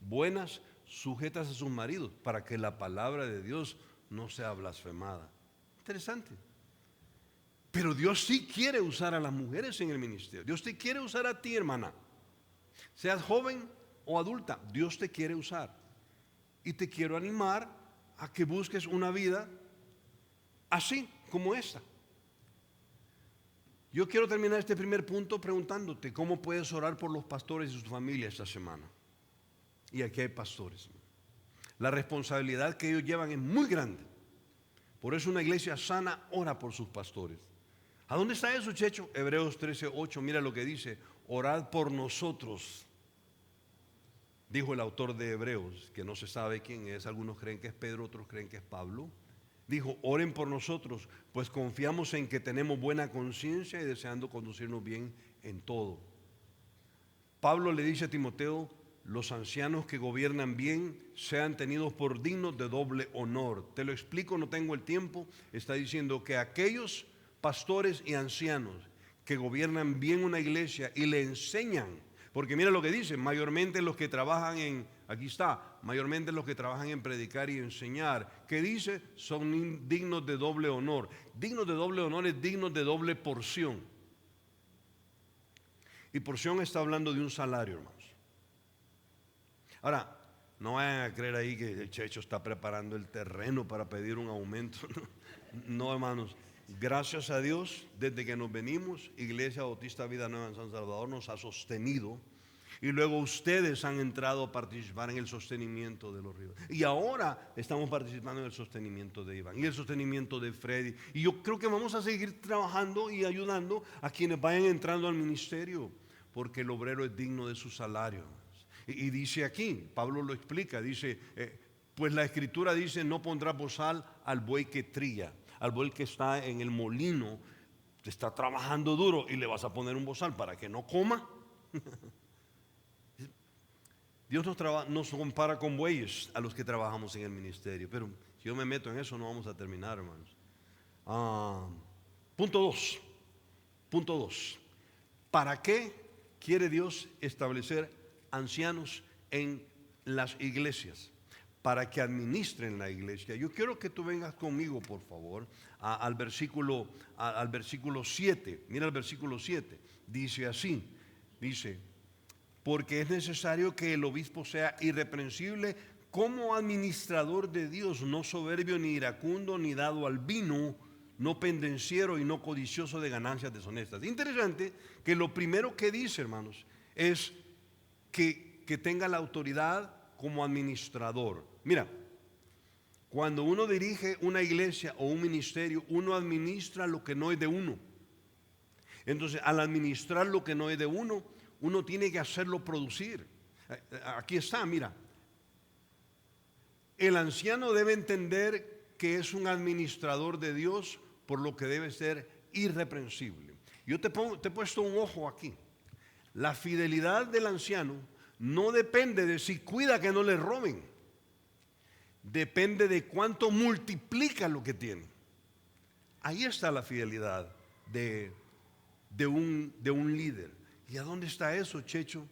buenas, sujetas a sus maridos, para que la palabra de Dios no sea blasfemada. Interesante. Pero Dios sí quiere usar a las mujeres en el ministerio. Dios te quiere usar a ti, hermana. Seas joven o adulta, Dios te quiere usar. Y te quiero animar a que busques una vida así como esta. Yo quiero terminar este primer punto preguntándote cómo puedes orar por los pastores y su familia esta semana. Y aquí hay pastores. La responsabilidad que ellos llevan es muy grande. Por eso una iglesia sana ora por sus pastores. ¿A dónde está eso, Checho? Hebreos 13:8, mira lo que dice: orad por nosotros. Dijo el autor de Hebreos, que no se sabe quién es, algunos creen que es Pedro, otros creen que es Pablo. Dijo: oren por nosotros, pues confiamos en que tenemos buena conciencia y deseando conducirnos bien en todo. Pablo le dice a Timoteo: los ancianos que gobiernan bien sean tenidos por dignos de doble honor. Te lo explico, no tengo el tiempo. Está diciendo que aquellos pastores y ancianos que gobiernan bien una iglesia y le enseñan, porque mira lo que dice, mayormente los que trabajan mayormente los que trabajan en predicar y enseñar, que dice, son dignos de doble honor. Dignos de doble honor es dignos de doble porción. Y porción está hablando de un salario, hermanos. Ahora, no vayan a creer ahí que el Checho está preparando el terreno para pedir un aumento. No, hermanos. Gracias a Dios, desde que nos venimos, Iglesia Bautista Vida Nueva en San Salvador nos ha sostenido. Y luego ustedes han entrado a participar en el sostenimiento de los ríos. Y ahora estamos participando en el sostenimiento de Iván y el sostenimiento de Freddy. Y yo creo que vamos a seguir trabajando y ayudando a quienes vayan entrando al ministerio, porque el obrero es digno de su salario. Y dice aquí, Pablo lo explica, dice, pues la Escritura dice: no pondrá bozal al buey que trilla, al buey que está en el molino, está trabajando duro y le vas a poner un bozal para que no coma. Dios nos compara con bueyes a los que trabajamos en el ministerio, pero si yo me meto en eso no vamos a terminar, hermanos. Punto 2. ¿Para qué quiere Dios establecer ancianos en las iglesias? Para que administren la iglesia. Yo quiero que tú vengas conmigo, por favor, al versículo 7. Mira el versículo 7. Dice así, porque es necesario que el obispo sea irreprensible como administrador de Dios, no soberbio ni iracundo ni dado al vino, no pendenciero y no codicioso de ganancias deshonestas. Interesante que lo primero que dice, hermanos, es que tenga la autoridad como administrador. Mira, cuando uno dirige una iglesia o un ministerio, uno administra lo que no es de uno. Entonces, al administrar lo que no es de uno, uno tiene que hacerlo producir. Aquí está, mira. El anciano debe entender que es un administrador de Dios, por lo que debe ser irreprensible. Yo te he puesto un ojo aquí. La fidelidad del anciano no depende de si cuida que no le roben. Depende de cuánto multiplica lo que tiene. Ahí está la fidelidad de un líder. ¿Y a dónde está eso, Checho?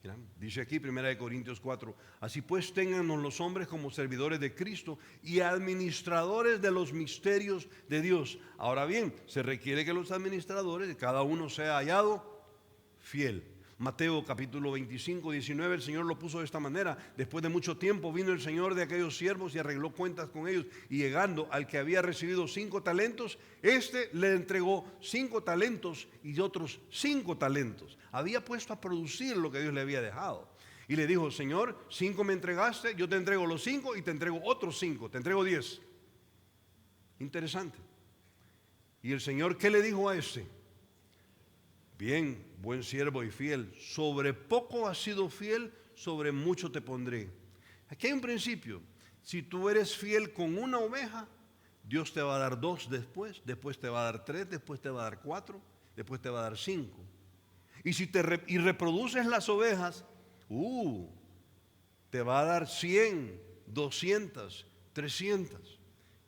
Mira, dice aquí 1 Corintios 4: así pues téngannos los hombres como servidores de Cristo y administradores de los misterios de Dios. Ahora bien, se requiere que los administradores, cada uno sea hallado fiel. Mateo capítulo 25, 19, el Señor lo puso de esta manera: después de mucho tiempo vino el Señor de aquellos siervos y arregló cuentas con ellos, y llegando al que había recibido 5 talentos, éste le entregó 5 talentos y otros 5 talentos. Había puesto a producir lo que Dios le había dejado, y le dijo: Señor, 5 me entregaste, yo te entrego los 5 y te entrego otros 5, te entrego 10. Interesante. ¿Y el Señor qué le dijo a este? Bien, buen siervo y fiel, sobre poco has sido fiel, sobre mucho te pondré. Aquí hay un principio: si tú eres fiel con una oveja, Dios te va a dar 2 después te va a dar 3, después te va a dar 4, después te va a dar 5. Y si reproduces las ovejas, te va a dar 100, 200, 300.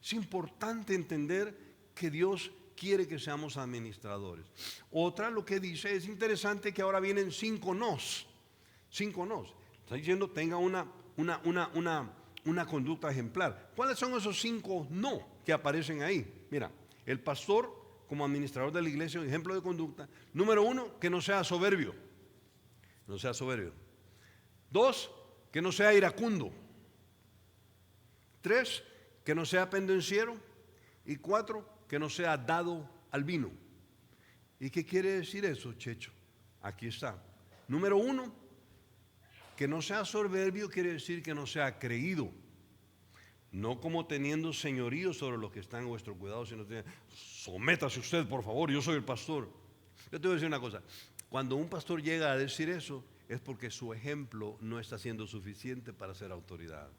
Es importante entender que Dios quiere que seamos administradores. Otra, lo que dice, es interesante que ahora vienen 5 nos. 5 nos. Está diciendo, tenga una conducta ejemplar. ¿Cuáles son esos 5 no que aparecen ahí? Mira, el pastor, como administrador de la iglesia, un ejemplo de conducta. Número 1, que no sea soberbio. No sea soberbio. 2, que no sea iracundo. 3, que no sea pendenciero. Y 4, que no sea dado al vino. ¿Y qué quiere decir eso, Checho? Aquí está. Número 1, que no sea soberbio quiere decir que no sea creído. No como teniendo señorío sobre los que están en vuestro cuidado, sino que sométase usted, por favor, yo soy el pastor. Yo te voy a decir una cosa: cuando un pastor llega a decir eso, es porque su ejemplo no está siendo suficiente para ser autoridad.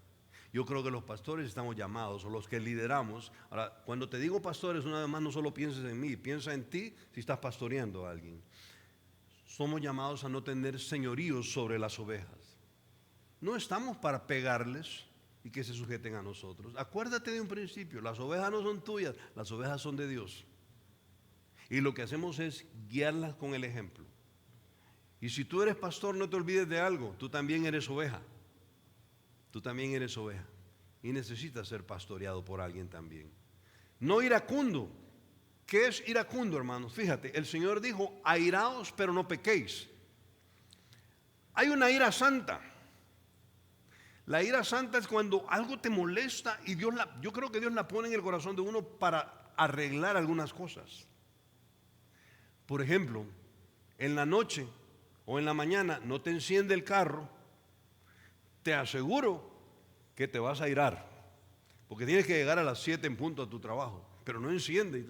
Yo creo que los pastores estamos llamados, o los que lideramos. Ahora, cuando te digo pastores, una vez más, no solo pienses en mí, piensa en ti si estás pastoreando a alguien. Somos llamados a no tener señoríos sobre las ovejas. No estamos para pegarles y que se sujeten a nosotros. Acuérdate de un principio: las ovejas no son tuyas, las ovejas son de Dios. Y lo que hacemos es guiarlas con el ejemplo. Y si tú eres pastor, no te olvides de algo: tú también eres oveja. Tú también eres oveja y necesitas ser pastoreado por alguien también. No iracundo. ¿Qué es iracundo, hermanos? Fíjate, el Señor dijo: airaos, pero no pequéis. Hay una ira santa. La ira santa es cuando algo te molesta y yo creo que Dios la pone en el corazón de uno para arreglar algunas cosas. Por ejemplo, en la noche o en la mañana no te enciende el carro, te aseguro que te vas a irar, porque tienes que llegar a las 7 en punto a tu trabajo, pero no enciende.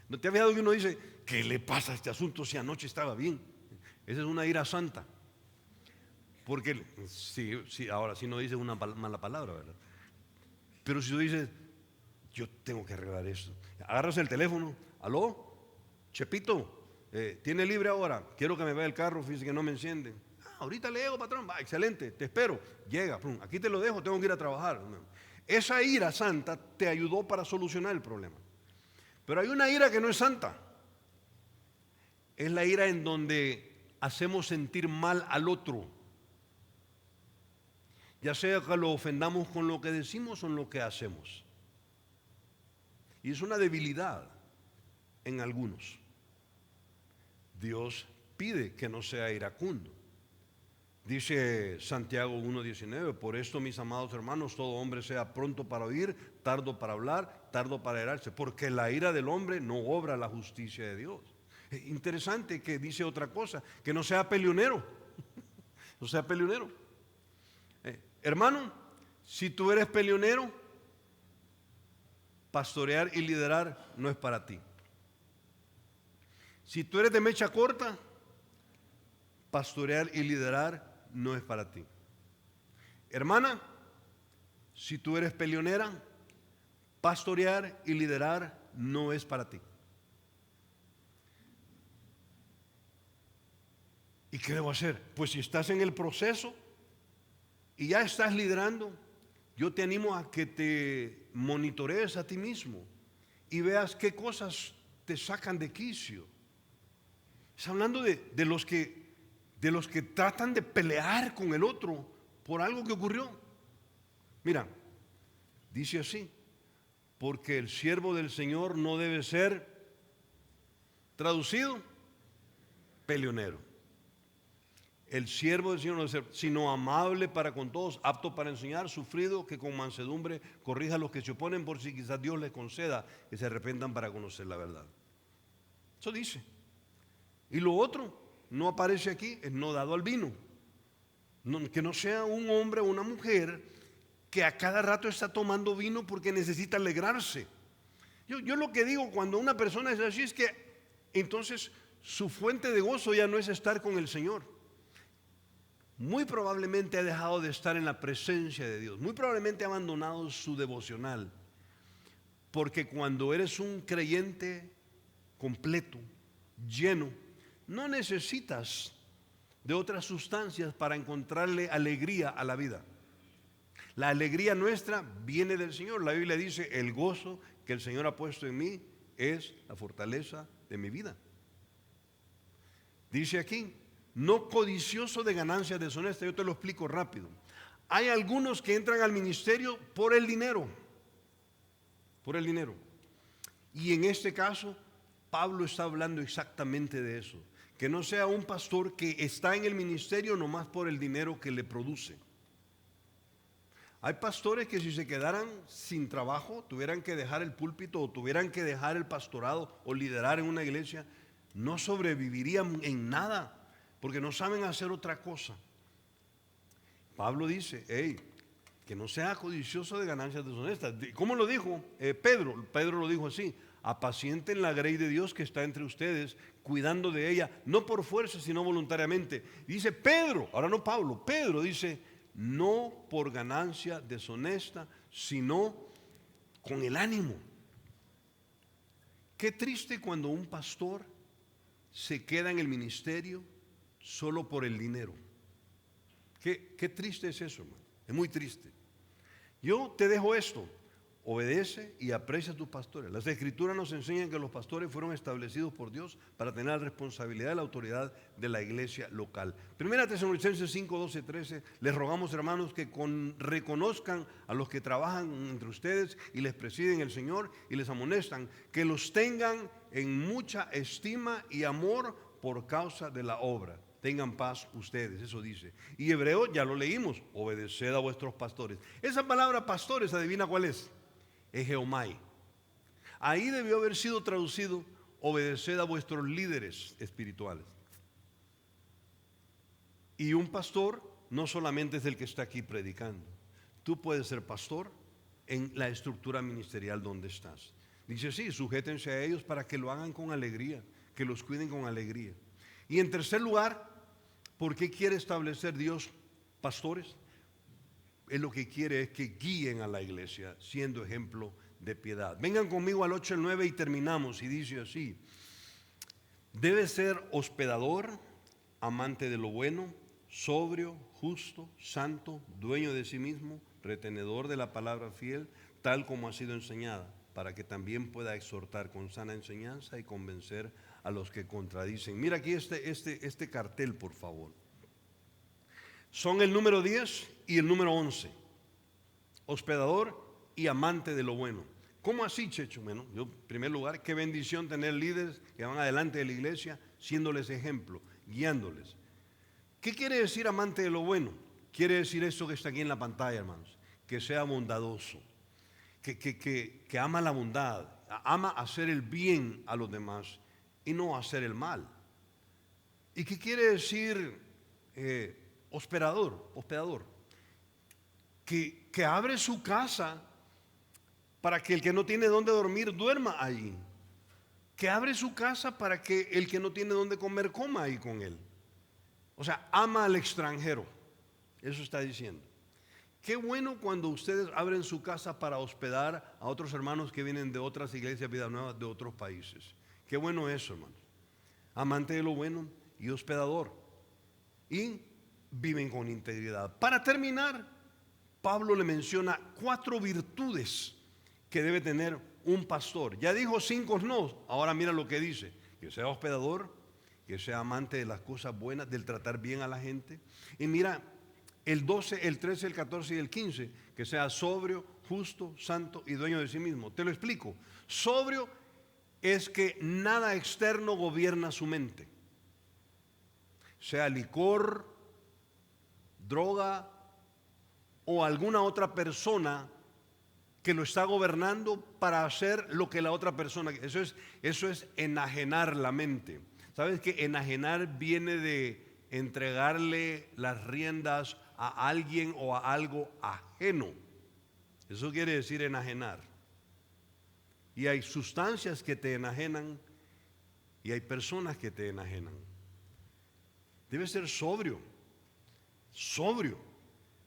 ¿No te has fijado que uno dice: ¿qué le pasa a este asunto si anoche estaba bien? Esa es una ira santa. Porque ahora sí no dices una mala palabra, ¿verdad? Pero si tú dices: yo tengo que arreglar esto, agarras el teléfono: aló, Chepito, ¿tiene libre ahora? Quiero que me vea el carro, fíjese que no me enciende. Ahorita le llego, patrón. Va, excelente, te espero. Llega, aquí te lo dejo, tengo que ir a trabajar. Esa ira santa te ayudó para solucionar el problema. Pero hay una ira que no es santa. Es la ira en donde hacemos sentir mal al otro, ya sea que lo ofendamos con lo que decimos o en lo que hacemos. Y es una debilidad en algunos. Dios pide que no sea iracundo. Dice Santiago 1:19: por esto, mis amados hermanos, todo hombre sea pronto para oír, tardo para hablar, tardo para airarse, porque la ira del hombre no obra la justicia de Dios. Interesante que dice otra cosa: que no sea peleonero. No sea peleonero. Hermano, si tú eres peleonero, pastorear y liderar no es para ti. Si tú eres de mecha corta, pastorear y liderar no es para ti. Hermana, si tú eres peleonera, pastorear y liderar no es para ti. ¿Y qué debo hacer? Pues si estás en el proceso y ya estás liderando, yo te animo a que te monitorees a ti mismo y veas qué cosas te sacan de quicio. Está hablando de los que tratan de pelear con el otro por algo que ocurrió. Mira, dice así: porque el siervo del Señor no debe ser, traducido, peleonero. El siervo del Señor no debe ser sino amable para con todos, apto para enseñar, sufrido, que con mansedumbre corrija a los que se oponen, por si quizás Dios les conceda que se arrepentan para conocer la verdad. Eso dice. Y lo otro, no aparece aquí, es no dado al vino. Que no sea un hombre o una mujer que a cada rato está tomando vino porque necesita alegrarse. Yo lo que digo cuando una persona es así es que entonces su fuente de gozo ya no es estar con el Señor. Muy probablemente ha dejado de estar en la presencia de Dios. Muy probablemente ha abandonado su devocional. Porque cuando eres un creyente completo, lleno, no necesitas de otras sustancias para encontrarle alegría a la vida. La alegría nuestra viene del Señor. La Biblia dice: el gozo que el Señor ha puesto en mí es la fortaleza de mi vida. Dice aquí: no codicioso de ganancias deshonestas. Yo te lo explico rápido. Hay algunos que entran al ministerio por el dinero. Por el dinero. Y en este caso, Pablo está hablando exactamente de eso. Que no sea un pastor que está en el ministerio nomás por el dinero que le produce. Hay pastores que si se quedaran sin trabajo, tuvieran que dejar el púlpito o tuvieran que dejar el pastorado o liderar en una iglesia, no sobrevivirían en nada, porque no saben hacer otra cosa. Pablo dice: hey, que no sea codicioso de ganancias deshonestas. ¿Cómo lo dijo? Pedro lo dijo así: apacienten la grey de Dios que está entre ustedes, cuidando de ella, no por fuerza, sino voluntariamente. Y dice Pedro, ahora no Pablo, Pedro dice: no por ganancia deshonesta, sino con el ánimo. Qué triste cuando un pastor se queda en el ministerio solo por el dinero. Qué triste es eso, hermano. Es muy triste. Yo te dejo esto: obedece y aprecia a tus pastores. Las Escrituras nos enseñan que los pastores fueron establecidos por Dios para tener la responsabilidad y la autoridad de la iglesia local. Primera Tesalonicenses 5, 12, 13. Les rogamos, hermanos, que reconozcan a los que trabajan entre ustedes y les presiden el Señor y les amonestan, que los tengan en mucha estima y amor por causa de la obra. Tengan paz ustedes, eso dice. Y Hebreo, ya lo leímos: obedeced a vuestros pastores. Esa palabra pastores, ¿adivina cuál es? Egeomai. Ahí debió haber sido traducido: obedeced a vuestros líderes espirituales. Y un pastor no solamente es el que está aquí predicando. Tú puedes ser pastor en la estructura ministerial donde estás. Dice: sí, sujétense a ellos para que lo hagan con alegría, que los cuiden con alegría. Y en tercer lugar, ¿por qué quiere establecer Dios pastores? Él lo que quiere es que guíen a la iglesia siendo ejemplo de piedad. Vengan conmigo al 8 al 9 y terminamos. Y dice así: debe ser hospedador, amante de lo bueno, sobrio, justo, santo, dueño de sí mismo, retenedor de la palabra fiel, tal como ha sido enseñada, para que también pueda exhortar con sana enseñanza y convencer a los que contradicen. Mira aquí este cartel, por favor. Son el número 10 y el número 11. Hospedador y amante de lo bueno. ¿Cómo así, Checho? Bueno, yo, en primer lugar, qué bendición tener líderes que van adelante de la iglesia, siéndoles ejemplo, guiándoles. ¿Qué quiere decir amante de lo bueno? Quiere decir esto que está aquí en la pantalla, hermanos: que sea bondadoso, que ama la bondad, ama hacer el bien a los demás y no hacer el mal. ¿Y qué quiere decir hospedador? Que abre su casa para que el que no tiene dónde dormir duerma allí. Que abre su casa para que el que no tiene dónde comer coma ahí con él. O sea, ama al extranjero. Eso está diciendo. Qué bueno cuando ustedes abren su casa para hospedar a otros hermanos que vienen de otras iglesias Vida Nueva, de otros países. Qué bueno eso, hermanos. Amante de lo bueno y hospedador. Y viven con integridad. Para terminar, Pablo le menciona 4 virtudes que debe tener un pastor. Ya dijo 5 no, ahora mira lo que dice: que sea hospedador, que sea amante de las cosas buenas, del tratar bien a la gente. Y mira, el 12, el 13, el 14 y el 15, que sea sobrio, justo, santo y dueño de sí mismo. Te lo explico. Sobrio es que nada externo gobierna su mente. Sea licor, droga o alguna otra persona que lo está gobernando para hacer lo que la otra persona. Eso es enajenar la mente. ¿Sabes que enajenar viene de entregarle las riendas a alguien o a algo ajeno? Eso quiere decir enajenar. Y hay sustancias que te enajenan y hay personas que te enajenan. Debes ser sobrio,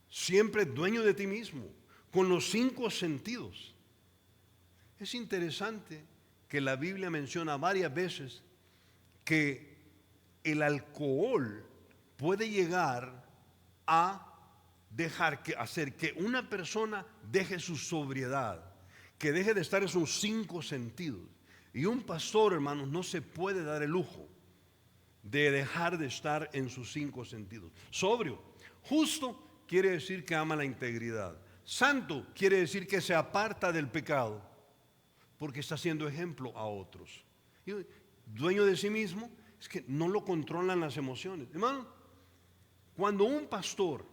siempre dueño de ti mismo, con los 5 sentidos. Es interesante que la Biblia menciona varias veces que el alcohol puede llegar a hacer que una persona deje su sobriedad, que deje de estar en sus 5 sentidos. Y un pastor, hermanos, no se puede dar el lujo de dejar de estar en sus 5 sentidos. Sobrio, justo quiere decir que ama la integridad. Santo quiere decir que se aparta del pecado porque está siendo ejemplo a otros. Y dueño de sí mismo es que no lo controlan las emociones. Hermano, cuando un pastor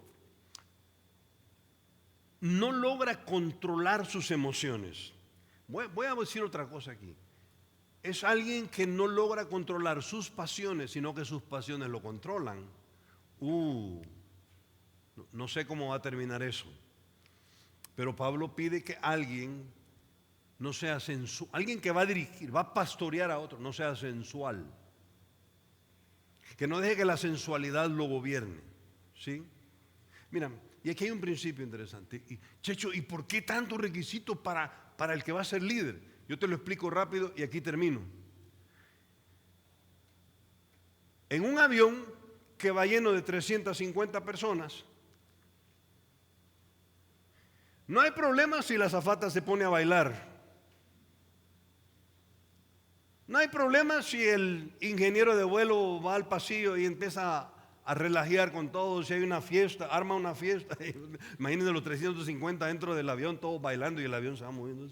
no logra controlar sus emociones, voy a decir otra cosa aquí. Es alguien que no logra controlar sus pasiones, sino que sus pasiones lo controlan. No sé cómo va a terminar eso. Pero Pablo pide que alguien no sea sensual, alguien que va a dirigir, va a pastorear a otro, no sea sensual. Que no deje que la sensualidad lo gobierne. ¿Sí? Mira, y aquí hay un principio interesante. Checho, ¿y por qué tanto requisito para el que va a ser líder? Yo te lo explico rápido y aquí termino. En un avión que va lleno de 350 personas, no hay problema si la azafata se pone a bailar. No hay problema si el ingeniero de vuelo va al pasillo y empieza a relajear con todos. Si hay una fiesta, arma una fiesta. Imagínense los 350 dentro del avión, todos bailando y el avión se va moviendo.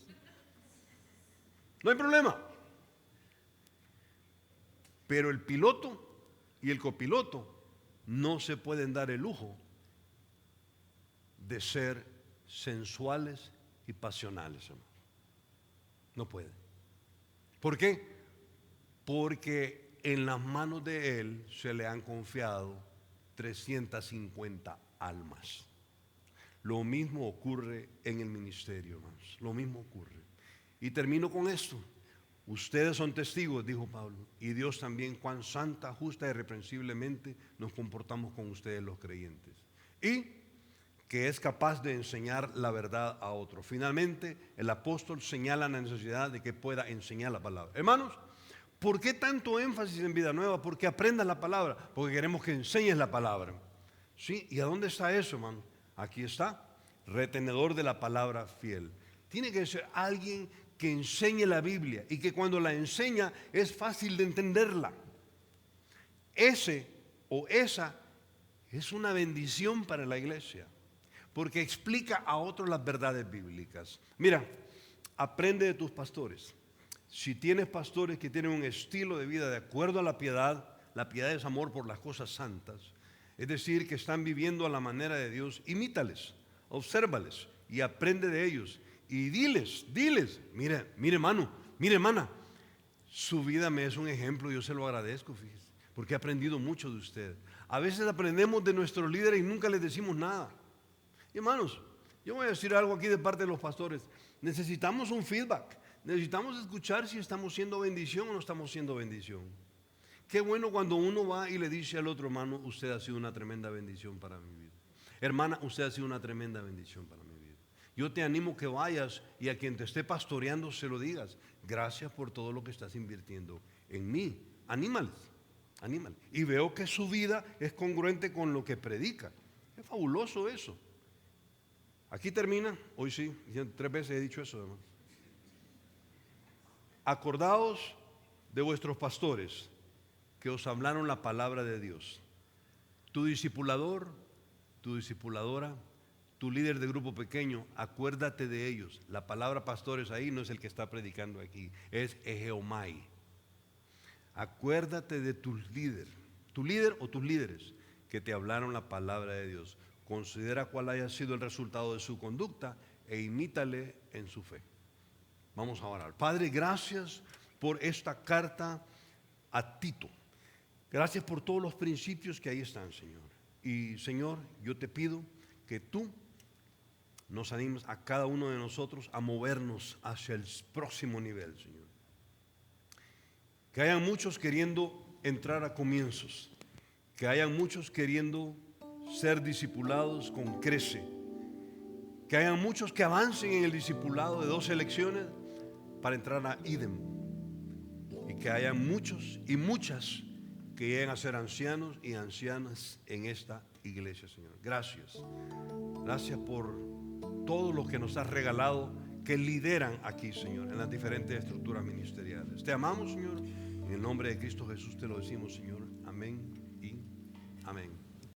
No hay problema. Pero el piloto y el copiloto no se pueden dar el lujo de ser sensuales y pasionales, hermano. No pueden. ¿Por qué? Porque en las manos de Él se le han confiado 350 almas. Lo mismo ocurre en el ministerio, hermanos. Lo mismo ocurre. Y termino con esto. Ustedes son testigos, dijo Pablo, y Dios también, cuán santa, justa y irreprensiblemente nos comportamos con ustedes los creyentes. Y que es capaz de enseñar la verdad a otros. Finalmente, el apóstol señala la necesidad de que pueda enseñar la palabra. Hermanos, ¿por qué tanto énfasis en Vida Nueva? Porque aprendas la palabra, porque queremos que enseñes la palabra. ¿Sí? ¿Y a dónde está eso, hermano? Aquí está, retenedor de la palabra fiel. Tiene que ser alguien que enseñe la Biblia y que cuando la enseña es fácil de entenderla. Ese o esa es una bendición para la iglesia, porque explica a otros las verdades bíblicas. Mira, aprende de tus pastores. Si tienes pastores que tienen un estilo de vida de acuerdo a la piedad es amor por las cosas santas, es decir, que están viviendo a la manera de Dios, imítales, obsérvales y aprende de ellos. Y diles, mire hermano, mire hermana, su vida me es un ejemplo, yo se lo agradezco, fíjese, porque he aprendido mucho de usted. A veces aprendemos de nuestros líderes y nunca les decimos nada. Y hermanos, yo voy a decir algo aquí de parte de los pastores. Necesitamos un feedback, necesitamos escuchar si estamos siendo bendición o no estamos siendo bendición. Qué bueno cuando uno va y le dice al otro: hermano, usted ha sido una tremenda bendición para mi vida. Hermana, usted ha sido una tremenda bendición para mi vida. Yo te animo que vayas y a quien te esté pastoreando se lo digas: gracias por todo lo que estás invirtiendo en mí. Anímales. Y veo que su vida es congruente con lo que predica. Es fabuloso eso. Aquí termina, hoy sí, 3 veces he dicho eso, hermano. Acordaos de vuestros pastores que os hablaron la palabra de Dios. Tu discipulador, tu discipuladora, tu líder de grupo pequeño, acuérdate de ellos. La palabra pastores ahí no es el que está predicando aquí, es egeomai. Acuérdate de tu líder o tus líderes que te hablaron la palabra de Dios. Considera cuál haya sido el resultado de su conducta e imítale en su fe. Vamos a orar. Padre, gracias por esta carta a Tito. Gracias por todos los principios que ahí están, Señor. Y Señor, yo te pido que tú nos animes a cada uno de nosotros a movernos hacia el próximo nivel, Señor. Que hayan muchos queriendo entrar a comienzos. Que hayan muchos queriendo ser discipulados con Crece. Que hayan muchos que avancen en el discipulado de 2 lecciones para entrar a Idem. Y que hayan muchos y muchas que lleguen a ser ancianos y ancianas en esta iglesia, Señor. Gracias. Gracias por todo lo que nos has regalado, que lideran aquí, Señor, en las diferentes estructuras ministeriales. Te amamos, Señor. En el nombre de Cristo Jesús te lo decimos, Señor. Amén y amén.